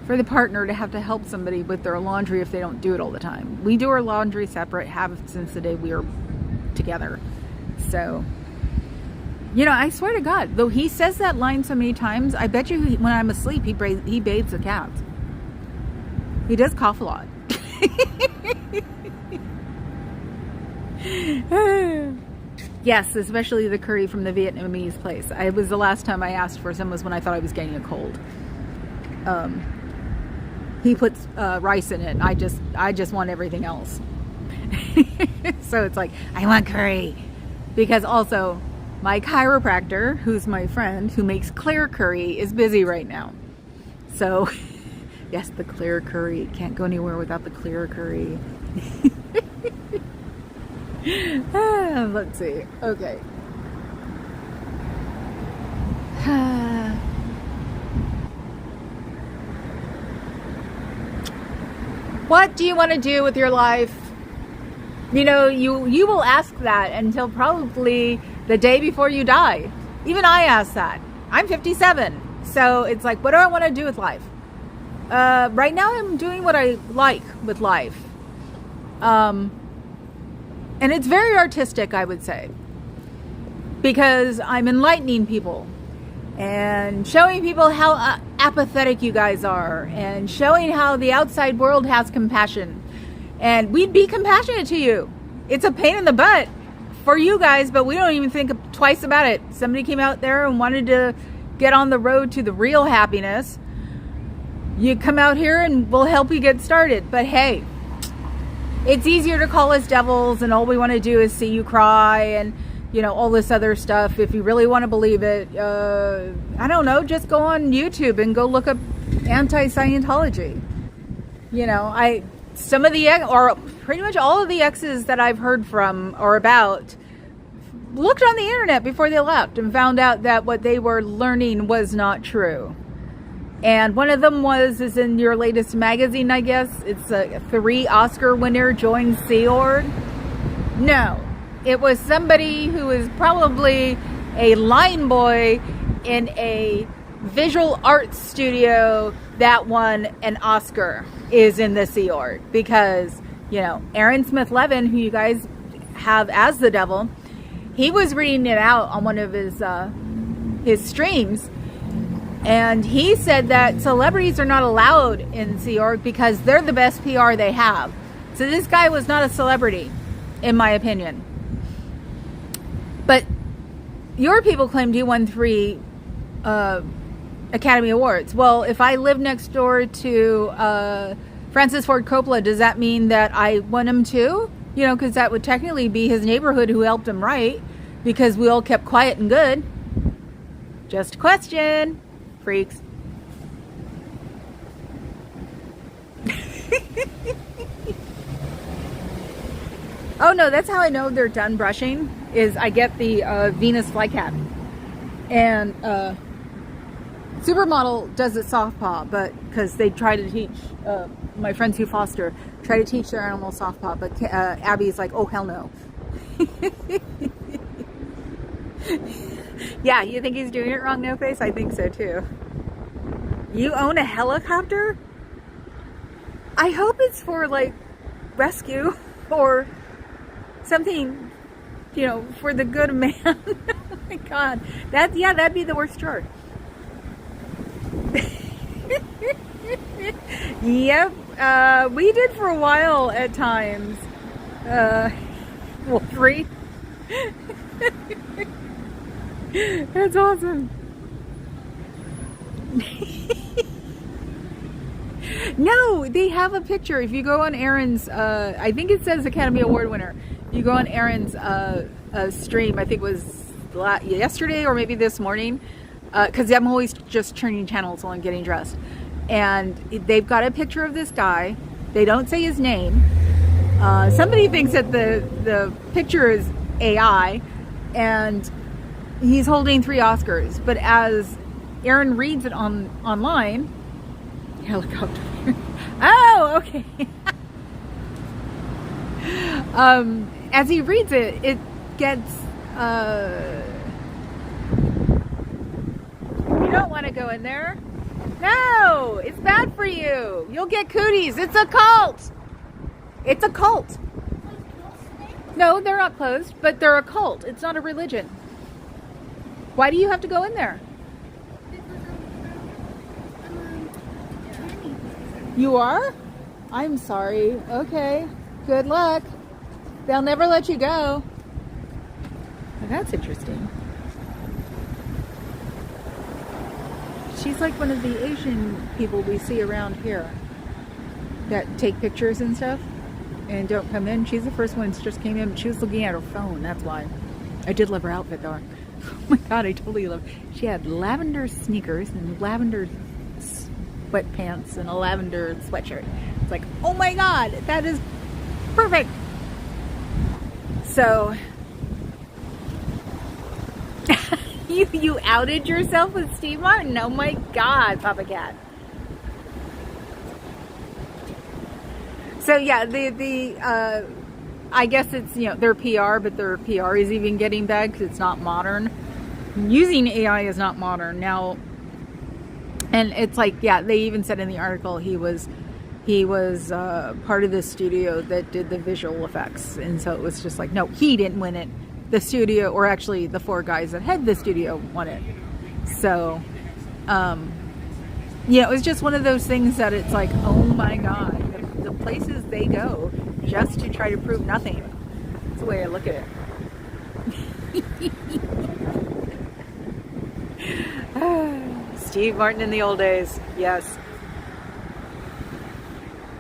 for the partner to have to help somebody with their laundry if they don't do it all the time. We do our laundry separate, have since the day we were together. So, you know, I swear to God, though he says that line so many times, I bet you when I'm asleep, he bathes the cats. He does cough a lot. Yes, especially the curry from the Vietnamese place. It was the last time I asked for some was when I thought I was getting a cold. He puts rice in it. I just want everything else. So it's like, I want curry. Because also, my chiropractor, who's my friend, who makes clear curry, is busy right now. So, yes, the clear curry. Can't go anywhere without the clear curry. Let's see. Okay. What do you want to do with your life? You know, you will ask that until probably the day before you die. Even I ask that. I'm 57. So it's like, what do I want to do with life? Right now I'm doing what I like with life. And it's very artistic, I would say. Because I'm enlightening people. And showing people how apathetic you guys are. And showing how the outside world has compassion. And we'd be compassionate to you. It's a pain in the butt for you guys, but we don't even think twice about it. Somebody came out there and wanted to get on the road to the real happiness. You come out here and we'll help you get started. But hey, it's easier to call us devils and all we want to do is see you cry and, you know, all this other stuff. If you really want to believe it, I don't know, just go on YouTube and go look up anti-Scientology. You know, some of the, or pretty much all of the exes that I've heard from or about looked on the internet before they left and found out that what they were learning was not true. And one of them is in your latest magazine, I guess. It's a 3 Oscar winner joined Sea Org. No, it was somebody who is probably a line boy in a visual arts studio that won an Oscar is in the Sea Org. Because, you know, Aaron Smith Levin, who you guys have as the devil, he was reading it out on one of his streams. And he said that celebrities are not allowed in Sea Org because they're the best PR they have. So this guy was not a celebrity, in my opinion. But your people claimed he won 3 Academy Awards. Well, if I live next door to Francis Ford Coppola, does that mean that I won him too? You know, because that would technically be his neighborhood who helped him write, because we all kept quiet and good. Just a question. Freaks. Oh no, that's how I know they're done brushing, is I get the Venus flycat. And Supermodel does it soft paw, but because they try to teach, my friends who foster, try to teach their animal soft paw, but Abby's like, oh hell no. Yeah, you think he's doing it wrong, No Face? I think so too. You own a helicopter? I hope it's for like rescue or something, you know, for the good of man. Oh my God, that'd be the worst chore. Yep, we did for a while at times. Well, 3. That's awesome. No, they have a picture. If you go on Aaron's, I think it says Academy Award winner. You go on Aaron's stream, I think it was yesterday or maybe this morning, because I'm always just turning channels while I'm getting dressed. And they've got a picture of this guy, They don't say his name. Somebody thinks that the picture is AI, and he's holding 3 Oscars. But as Aaron reads it online, helicopter. Oh, okay. As he reads it, it gets. You don't want to go in there. No, it's bad for you. You'll get cooties. It's a cult. It's a cult. No, they're not closed, but they're a cult. It's not a religion. Why do you have to go in there? You are? I'm sorry. Okay. Good luck. They'll never let you go. Well, that's interesting. She's like one of the Asian people we see around here that take pictures and stuff and don't come in. She's the first one that just came in. She was looking at her phone. That's why. I did love her outfit though. Oh my God, I totally love. She had lavender sneakers and lavender sweatpants and a lavender sweatshirt. It's like, oh my God, that is perfect. So you outed yourself with Steve Martin. Oh my God, Papa Cat. So yeah, I guess it's, their PR, but their PR is even getting bad because it's not modern. Using AI is not modern now. And it's like, yeah, they even said in the article he was part of the studio that did the visual effects. And so it was just like, no, he didn't win it. The studio, or actually the 4 guys that had the studio, won it. So, it was just one of those things that it's like, oh my God, the places they go just to try to prove nothing. That's the way I look at it. Steve Martin in the old days, yes.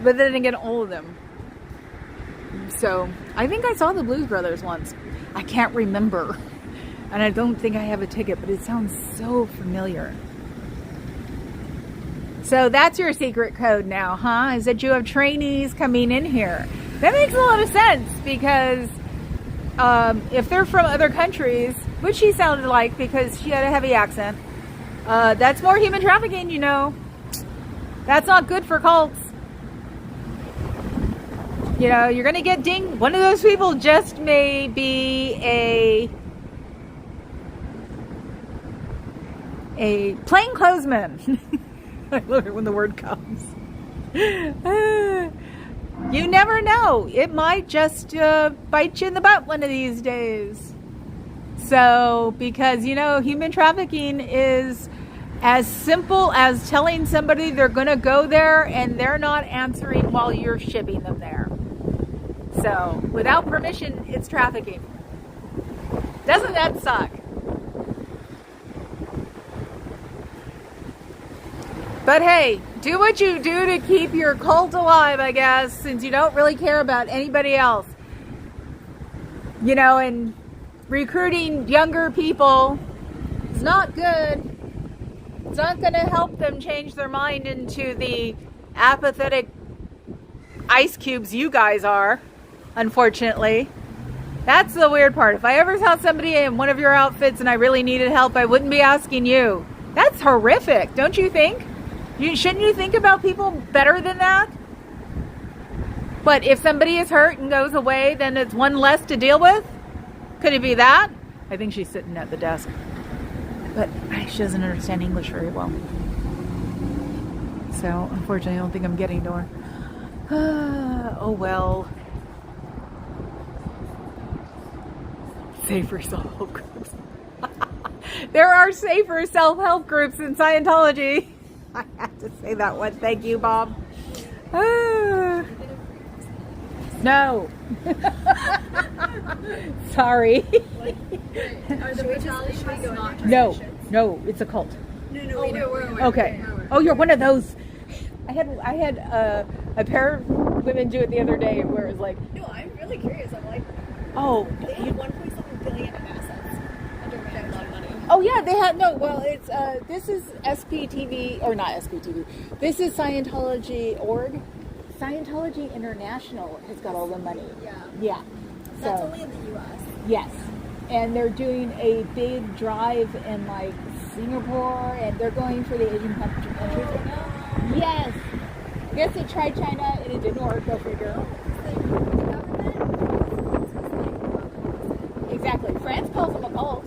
But then again, all of them. So, I think I saw the Blues Brothers once. I can't remember. And I don't think I have a ticket, but it sounds so familiar. So that's your secret code now, huh? Is that you have trainees coming in here. That makes a lot of sense because if they're from other countries, which she sounded like because she had a heavy accent, that's more human trafficking, That's not good for cults. You're going to get dinged. One of those people just may be a plainclothesman. I love it when the word comes. You never know. It might just bite you in the butt one of these days. So, because, human trafficking is as simple as telling somebody they're going to go there and they're not answering while you're shipping them there. So, without permission, it's trafficking. Doesn't that suck? But hey, do what you do to keep your cult alive, I guess, since you don't really care about anybody else. And recruiting younger people is not good. It's not going to help them change their mind into the apathetic ice cubes you guys are. Unfortunately, that's the weird part. If I ever saw somebody in one of your outfits and I really needed help, I wouldn't be asking you. That's horrific, don't you think? Shouldn't you think about people better than that? But if somebody is hurt and goes away, then it's one less to deal with? Could it be that? I think she's sitting at the desk. But she doesn't understand English very well. So, unfortunately, I don't think I'm getting to her. Oh well. Safer self-help groups. There are safer self-help groups in Scientology. I have to say that one. Thank you, Bob. No. Sorry. Are the brutality not No, it's a cult. No, Okay. Oh, you're one of those. I had a pair of women do it the other day where it was like, no, I'm really curious. I'm like, oh, they had 1.7 billion in assets. Under a lot of money. Oh yeah, they had it's this is SPTV or not SPTV. This is Scientology org. Scientology International has got all the money. Yeah. Yeah. That's So only in the U.S. yes, and they're doing a big drive in like Singapore, and they're going for the Asian countries right now. Yes. I guess they tried China and it didn't work. Go figure. Exactly. France calls them a cult,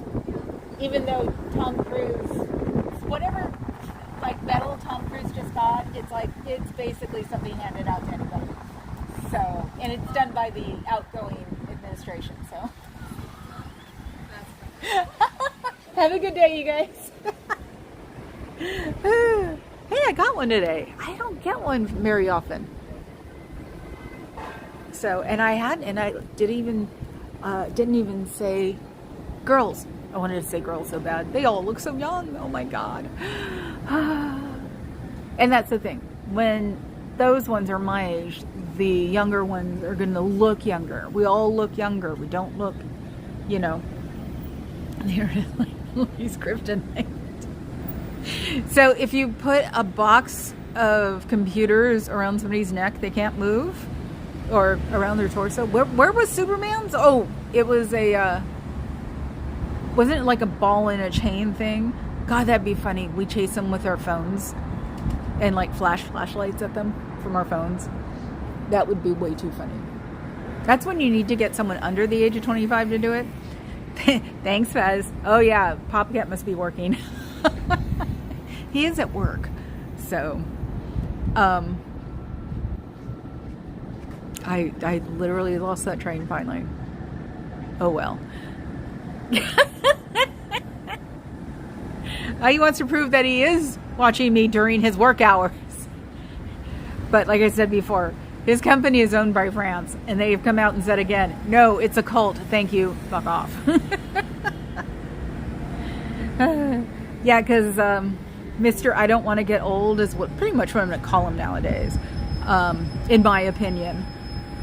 even though Tom Cruise, whatever, like medal Tom Cruise just got, it's basically something handed out to anybody. So, and it's done by the outgoing administration. So, have a good day, you guys. Hey, I got one today. I don't get one very often. So, and I didn't even say girls. I wanted to say girls so bad. They all look so young. Oh my God. And that's the thing. When those ones are my age, the younger ones are going to look younger. We all look younger. We don't look, they're like Louise Kryptonite. So if you put a box of computers around somebody's neck, they can't move, or around their torso. Where was Superman's? Oh, it was wasn't it like a ball in a chain thing? God, that'd be funny. We chase them with our phones and like flashlights at them from our phones. That would be way too funny. That's when you need to get someone under the age of 25 to do it. Thanks, Fez. Oh yeah, Popcat must be working. He is at work. So, I literally lost that train finally. Oh well. He wants to prove that he is watching me during his work hours. But like I said before, his company is owned by France, and they've come out and said again, no, it's a cult. Thank you. Fuck off. Yeah, because Mr. I don't want to get old is pretty much what I'm going to call him nowadays. In my opinion.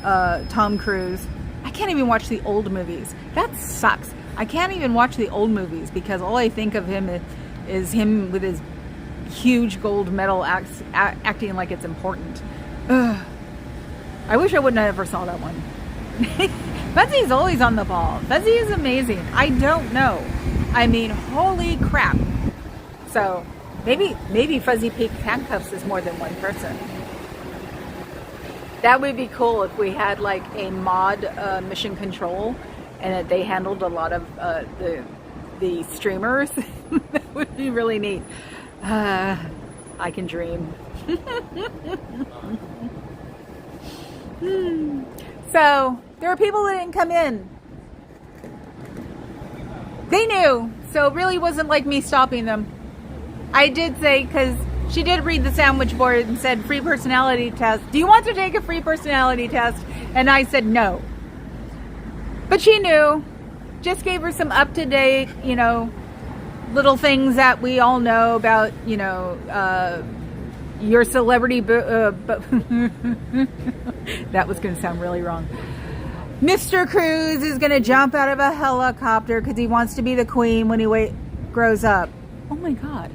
Tom Cruise. I can't even watch the old movies. That sucks. I can't even watch the old movies because all I think of him is him with his huge gold medal acting like it's important. Ugh. I wish I wouldn't have ever saw that one. Fuzzy's always on the ball. Fuzzy is amazing. I don't know. I mean, holy crap. So maybe Fuzzy Pink Handcuffs is more than one person. That would be cool if we had like a mod mission control and that they handled a lot of the streamers. That would be really neat. I can dream. So there are people that didn't come in. They knew, so it really wasn't like me stopping them. I did say, because she did read the sandwich board and said free personality test. Do you want to take a free personality test? And I said no. But she knew. Just gave her some up-to-date, little things that we all know about, your celebrity. That was going to sound really wrong. Mr. Cruise is going to jump out of a helicopter because he wants to be the queen when he grows up. Oh my God.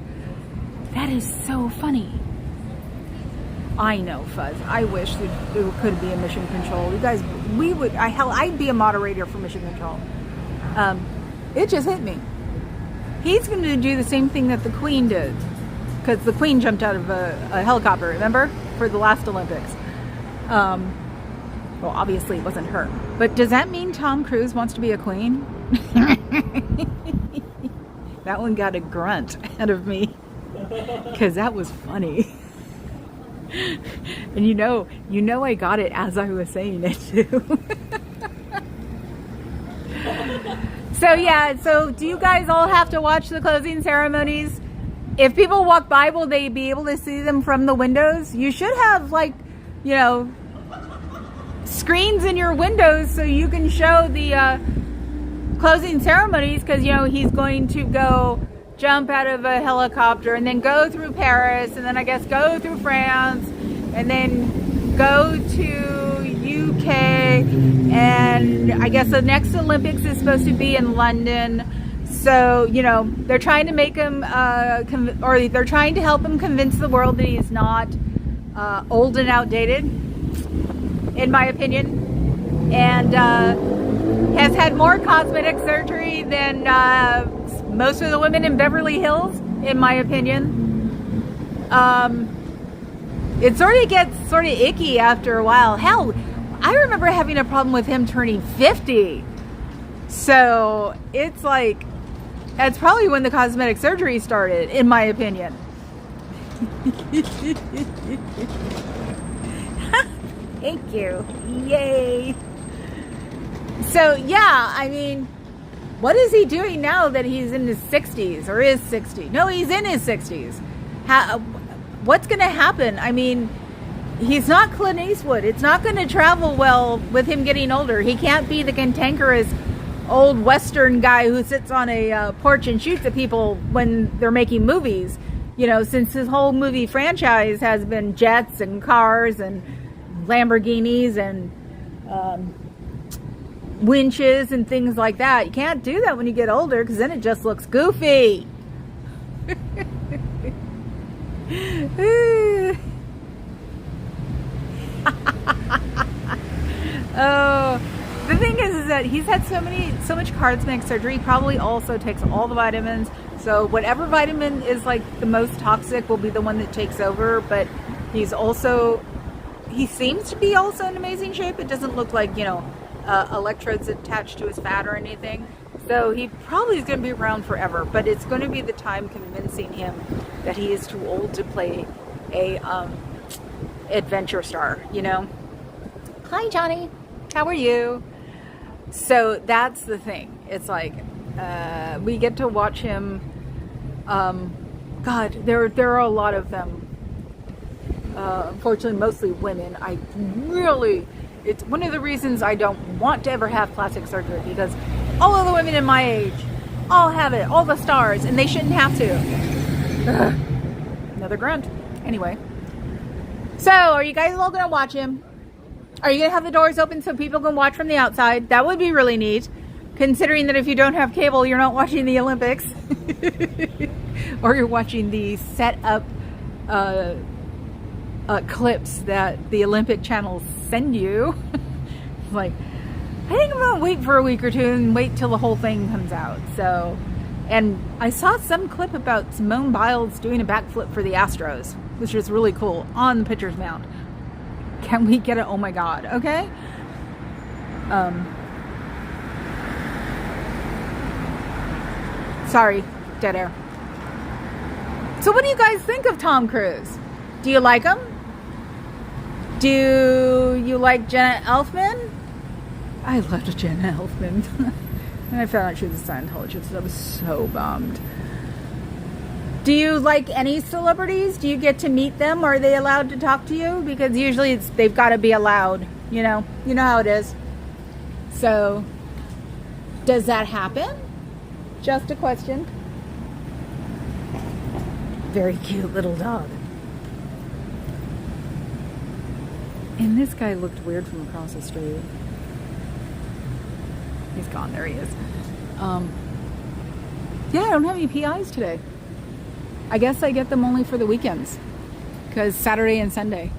That is so funny. I know, Fuzz. I wish there could be a mission control. You guys, I'd be a moderator for mission control. It just hit me. He's going to do the same thing that the Queen did. Because the Queen jumped out of a helicopter, remember? For the last Olympics. Well, obviously it wasn't her. But does that mean Tom Cruise wants to be a queen? That one got a grunt out of me. Because that was funny. And you know I got it as I was saying it too. So do you guys all have to watch the closing ceremonies? If people walk by, will they be able to see them from the windows? You should have screens in your windows so you can show the closing ceremonies, because he's going to go jump out of a helicopter and then go through Paris and then I guess go through France and then go to UK, and I guess the next Olympics is supposed to be in London. So they're trying to make him they're trying to help him convince the world that he's not old and outdated. in my opinion, and has had more cosmetic surgery than most of the women in Beverly Hills, in my opinion. It sort of gets sort of icky after a while. Hell, I remember having a problem with him turning 50. So it's like, that's probably when the cosmetic surgery started, in my opinion. Thank you. Yay. So yeah, I mean, what is he doing now that he's in his 60s or is 60? No, he's in his 60s. What's going to happen? I mean, he's not Clint Eastwood. It's not going to travel well with him getting older. He can't be the cantankerous old Western guy who sits on a porch and shoots at people when they're making movies. You know, since his whole movie franchise has been jets and cars and Lamborghinis and winches and things like that. You can't do that when you get older because then it just looks goofy. Oh, the thing is that he's had so much cosmetic surgery. He probably also takes all the vitamins. So whatever vitamin is like the most toxic will be the one that takes over. But he seems to be also in amazing shape. It doesn't look like, you know, electrodes attached to his fat or anything. So he probably is going to be around forever. But it's going to be the time convincing him that he is too old to play a adventure star, you know. Hi, Johnny. How are you? So that's the thing. It's like we get to watch him. God, there are a lot of them. Unfortunately, mostly women. It's one of the reasons I don't want to ever have plastic surgery, because all of the women in my age all have it, all the stars, and they shouldn't have to. Ugh. Another grunt. Anyway. So, are you guys all going to watch him? Are you going to have the doors open so people can watch from the outside? That would be really neat, considering that if you don't have cable, you're not watching the Olympics. Or you're watching the set up clips that the Olympic channels send you. Like, I think I'm going to wait for a week or two and wait till the whole thing comes out. So, and I saw some clip about Simone Biles doing a backflip for the Astros, which is really cool, on the pitcher's mound. Can we get it? Oh my God. Okay. Sorry, dead air. So what do you guys think of Tom Cruise? Do you like him? Do you like Jenna Elfman? I loved Jenna Elfman. And I found out she was a Scientologist. I was so bummed. Do you like any celebrities? Do you get to meet them? Are they allowed to talk to you? Because usually they've got to be allowed, you know how it is. So, does that happen? Just a question. Very cute little dog. And this guy looked weird from across the street. He's gone. There he is. Yeah, I don't have any PIs today. I guess I get them only for the weekends, because Saturday and Sunday.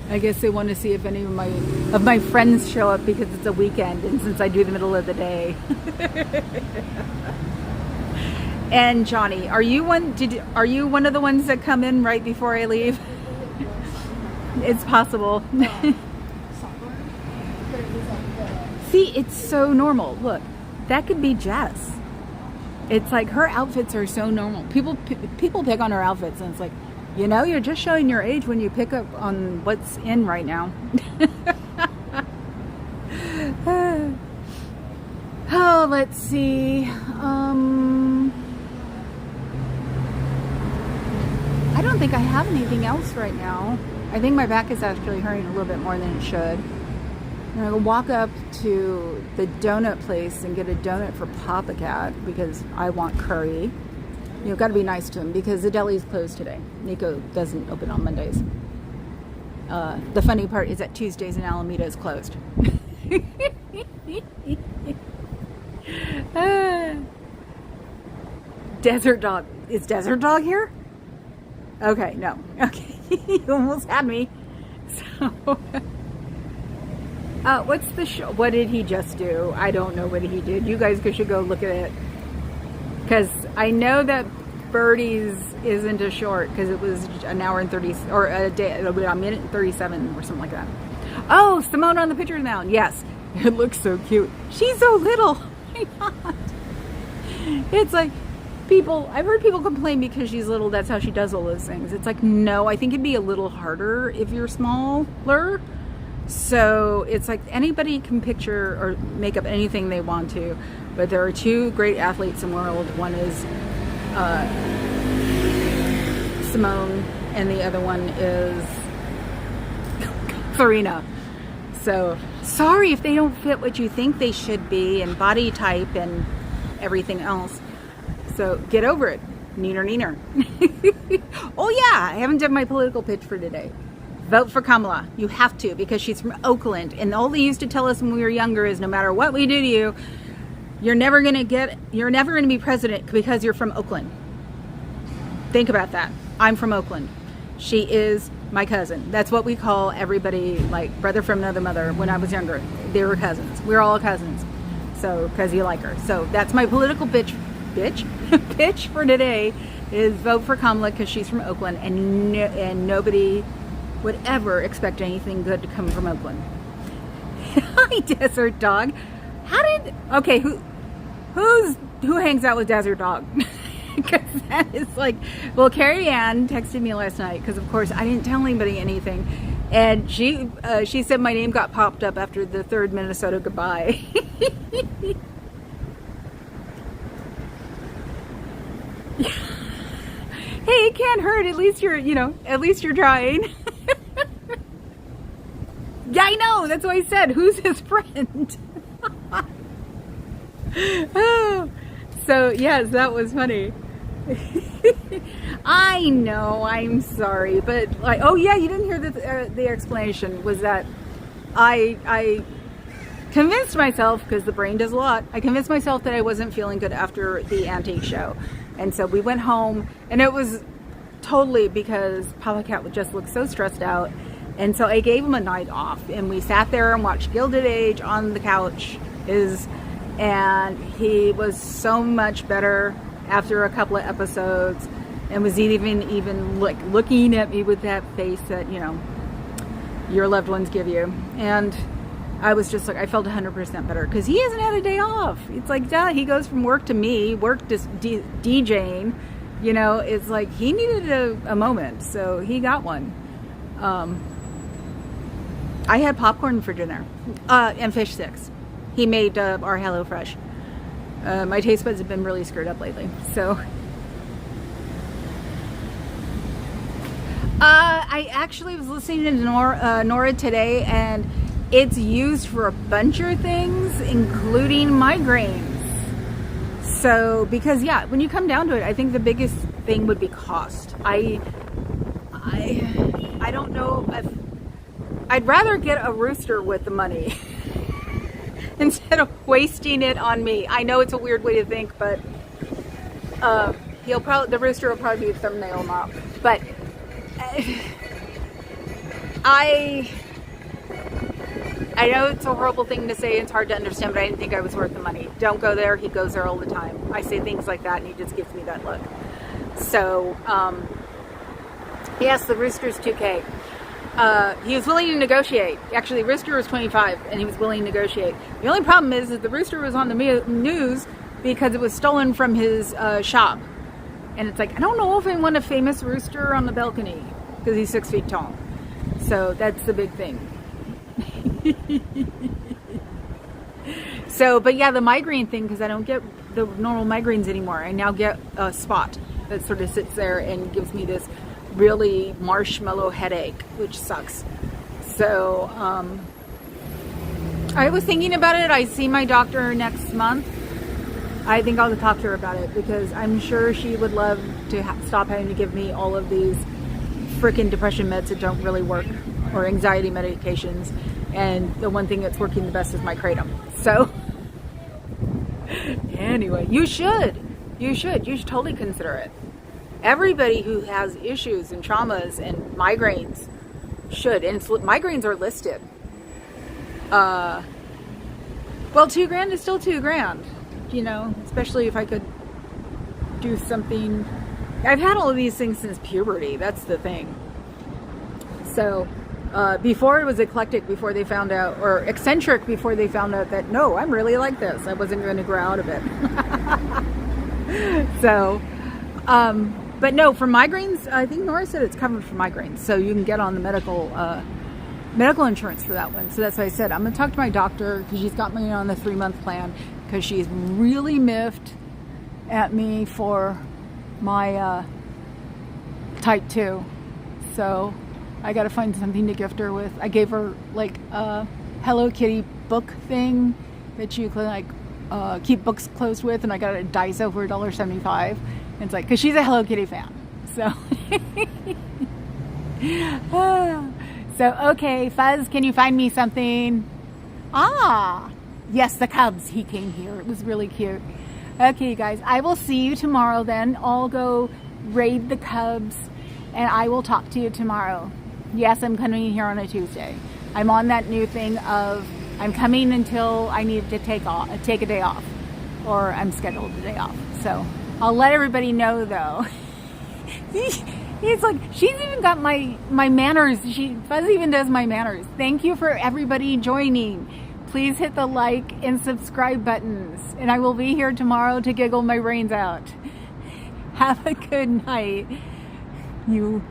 I guess they want to see if any of my friends show up because it's a weekend, and since I do the middle of the day. And Johnny, are you one of the ones that come in right before I leave? It's possible. See, it's so normal. Look, that could be Jess. It's like her outfits are so normal. People pick on her outfits, and it's like, you're just showing your age when you pick up on what's in right now. Oh, let's see. I don't think I have anything else right now. I think my back is actually hurting a little bit more than it should. I'm going to walk up to the donut place and get a donut for Papa Cat because I want curry. You've got to be nice to him because the deli is closed today. Nico doesn't open on Mondays. The funny part is that Tuesdays in Alameda is closed. Desert Dog. Is Desert Dog here? Okay, no. Okay. You almost had me. So... What's the show? What did he just do? I don't know what he did. You guys should go look at it. Because I know that Birdie's isn't a short, because it was an hour and 30, or a minute and 37 or something like that. Oh, Simone on the picture now. Yes. It looks so cute. She's so little. Oh my God. It's like, I've heard people complain because she's little, that's how she does all those things. It's like, no, I think it'd be a little harder if you're smaller. So it's like anybody can picture or make up anything they want to, but there are two great athletes in the world. One is Simone, and the other one is Serena. So sorry if they don't fit what you think they should be, and body type and everything else. So get over it. Neener, neener. Oh yeah, I haven't done my political pitch for today. Vote for Kamala. You have to, because she's from Oakland. And all they used to tell us when we were younger is no matter what we do to you, you're never going to be president because you're from Oakland. Think about that. I'm from Oakland. She is my cousin. That's what we call everybody, like brother from another mother. When I was younger, they were cousins. We're all cousins. So, because you like her. So that's my political pitch for today is vote for Kamala because she's from Oakland, and nobody would ever expect anything good to come from Oakland. Hi, Desert Dog. Who hangs out with Desert Dog? Because that is like, well, Carrie Ann texted me last night because of course I didn't tell anybody anything, and she said my name got popped up after the third Minnesota goodbye. Hey, it can't hurt. At least you're trying. Yeah, I know. That's why I said, who's his friend? Oh, so yes, that was funny. I know. I'm sorry, but like, oh yeah, you didn't hear the explanation. Was that I convinced myself, because the brain does a lot. I convinced myself that I wasn't feeling good after the antique show, and so we went home, and it was totally because Papa Cat would just look so stressed out. And so I gave him a night off, and we sat there and watched Gilded Age on the couch. And he was so much better after a couple of episodes, and was even like looking at me with that face that your loved ones give you. And I was just like, I felt 100% better because he hasn't had a day off. It's like, he goes from work to me, work to DJing. It's like he needed a moment, so he got one. I had popcorn for dinner and fish sticks. He made our HelloFresh. My taste buds have been really screwed up lately. So I actually was listening to Nora today, and it's used for a bunch of things, including migraines. So, because when you come down to it, I think the biggest thing would be cost. I don't know if I'd rather get a rooster with the money instead of wasting it on me. I know it's a weird way to think, but the rooster will probably be a thumbnail mop. But I know it's a horrible thing to say, it's hard to understand, but I didn't think I was worth the money. Don't go there. He goes there all the time. I say things like that, and he just gives me that look. So, yes, the rooster's $2K. He was willing to negotiate. Actually, the rooster was $25, and he was willing to negotiate. The only problem is that the rooster was on the news because it was stolen from his shop. And it's like, I don't know if I want a famous rooster on the balcony because he's 6 feet tall. So that's the big thing. So, but yeah, the migraine thing, because I don't get the normal migraines anymore. I now get a spot that sort of sits there and gives me this really marshmallow headache, which sucks. So I was thinking about it. I see my doctor next month. I think I'll talk to her about it, because I'm sure she would love to stop having to give me all of these freaking depression meds that don't really work, or anxiety medications, and the one thing that's working the best is my kratom. So anyway, you should totally consider it. Everybody who has issues and traumas and migraines should, and migraines are listed. Well, $2,000 is still $2,000, you know, especially if I could do something. I've had all of these things since puberty. That's the thing. So, before it was eclectic, before they found out, or eccentric before they found out that, no, I'm really like this. I wasn't going to grow out of it. So, but no, for migraines, I think Nora said it's covered for migraines. So you can get on the medical insurance for that one. So that's why I said, I'm going to talk to my doctor because she's got me on the 3-month plan because she's really miffed at me for my type 2. So I got to find something to gift her with. I gave her like a Hello Kitty book thing that you can like keep books closed with, and I got a Daiso for $1.75. And it's like, because she's a Hello Kitty fan. So, okay, Fuzz, can you find me something? Ah, yes, the Cubs. He came here. It was really cute. Okay, you guys, I will see you tomorrow then. I'll go raid the Cubs, and I will talk to you tomorrow. Yes, I'm coming here on a Tuesday. I'm on that new thing of I'm coming until I need to take a day off, or I'm scheduled a day off. So I'll let everybody know though. It's like she's even got my manners. Fuzz even does my manners. Thank you for everybody joining. Please hit the like and subscribe buttons, and I will be here tomorrow to giggle my brains out. Have a good night, you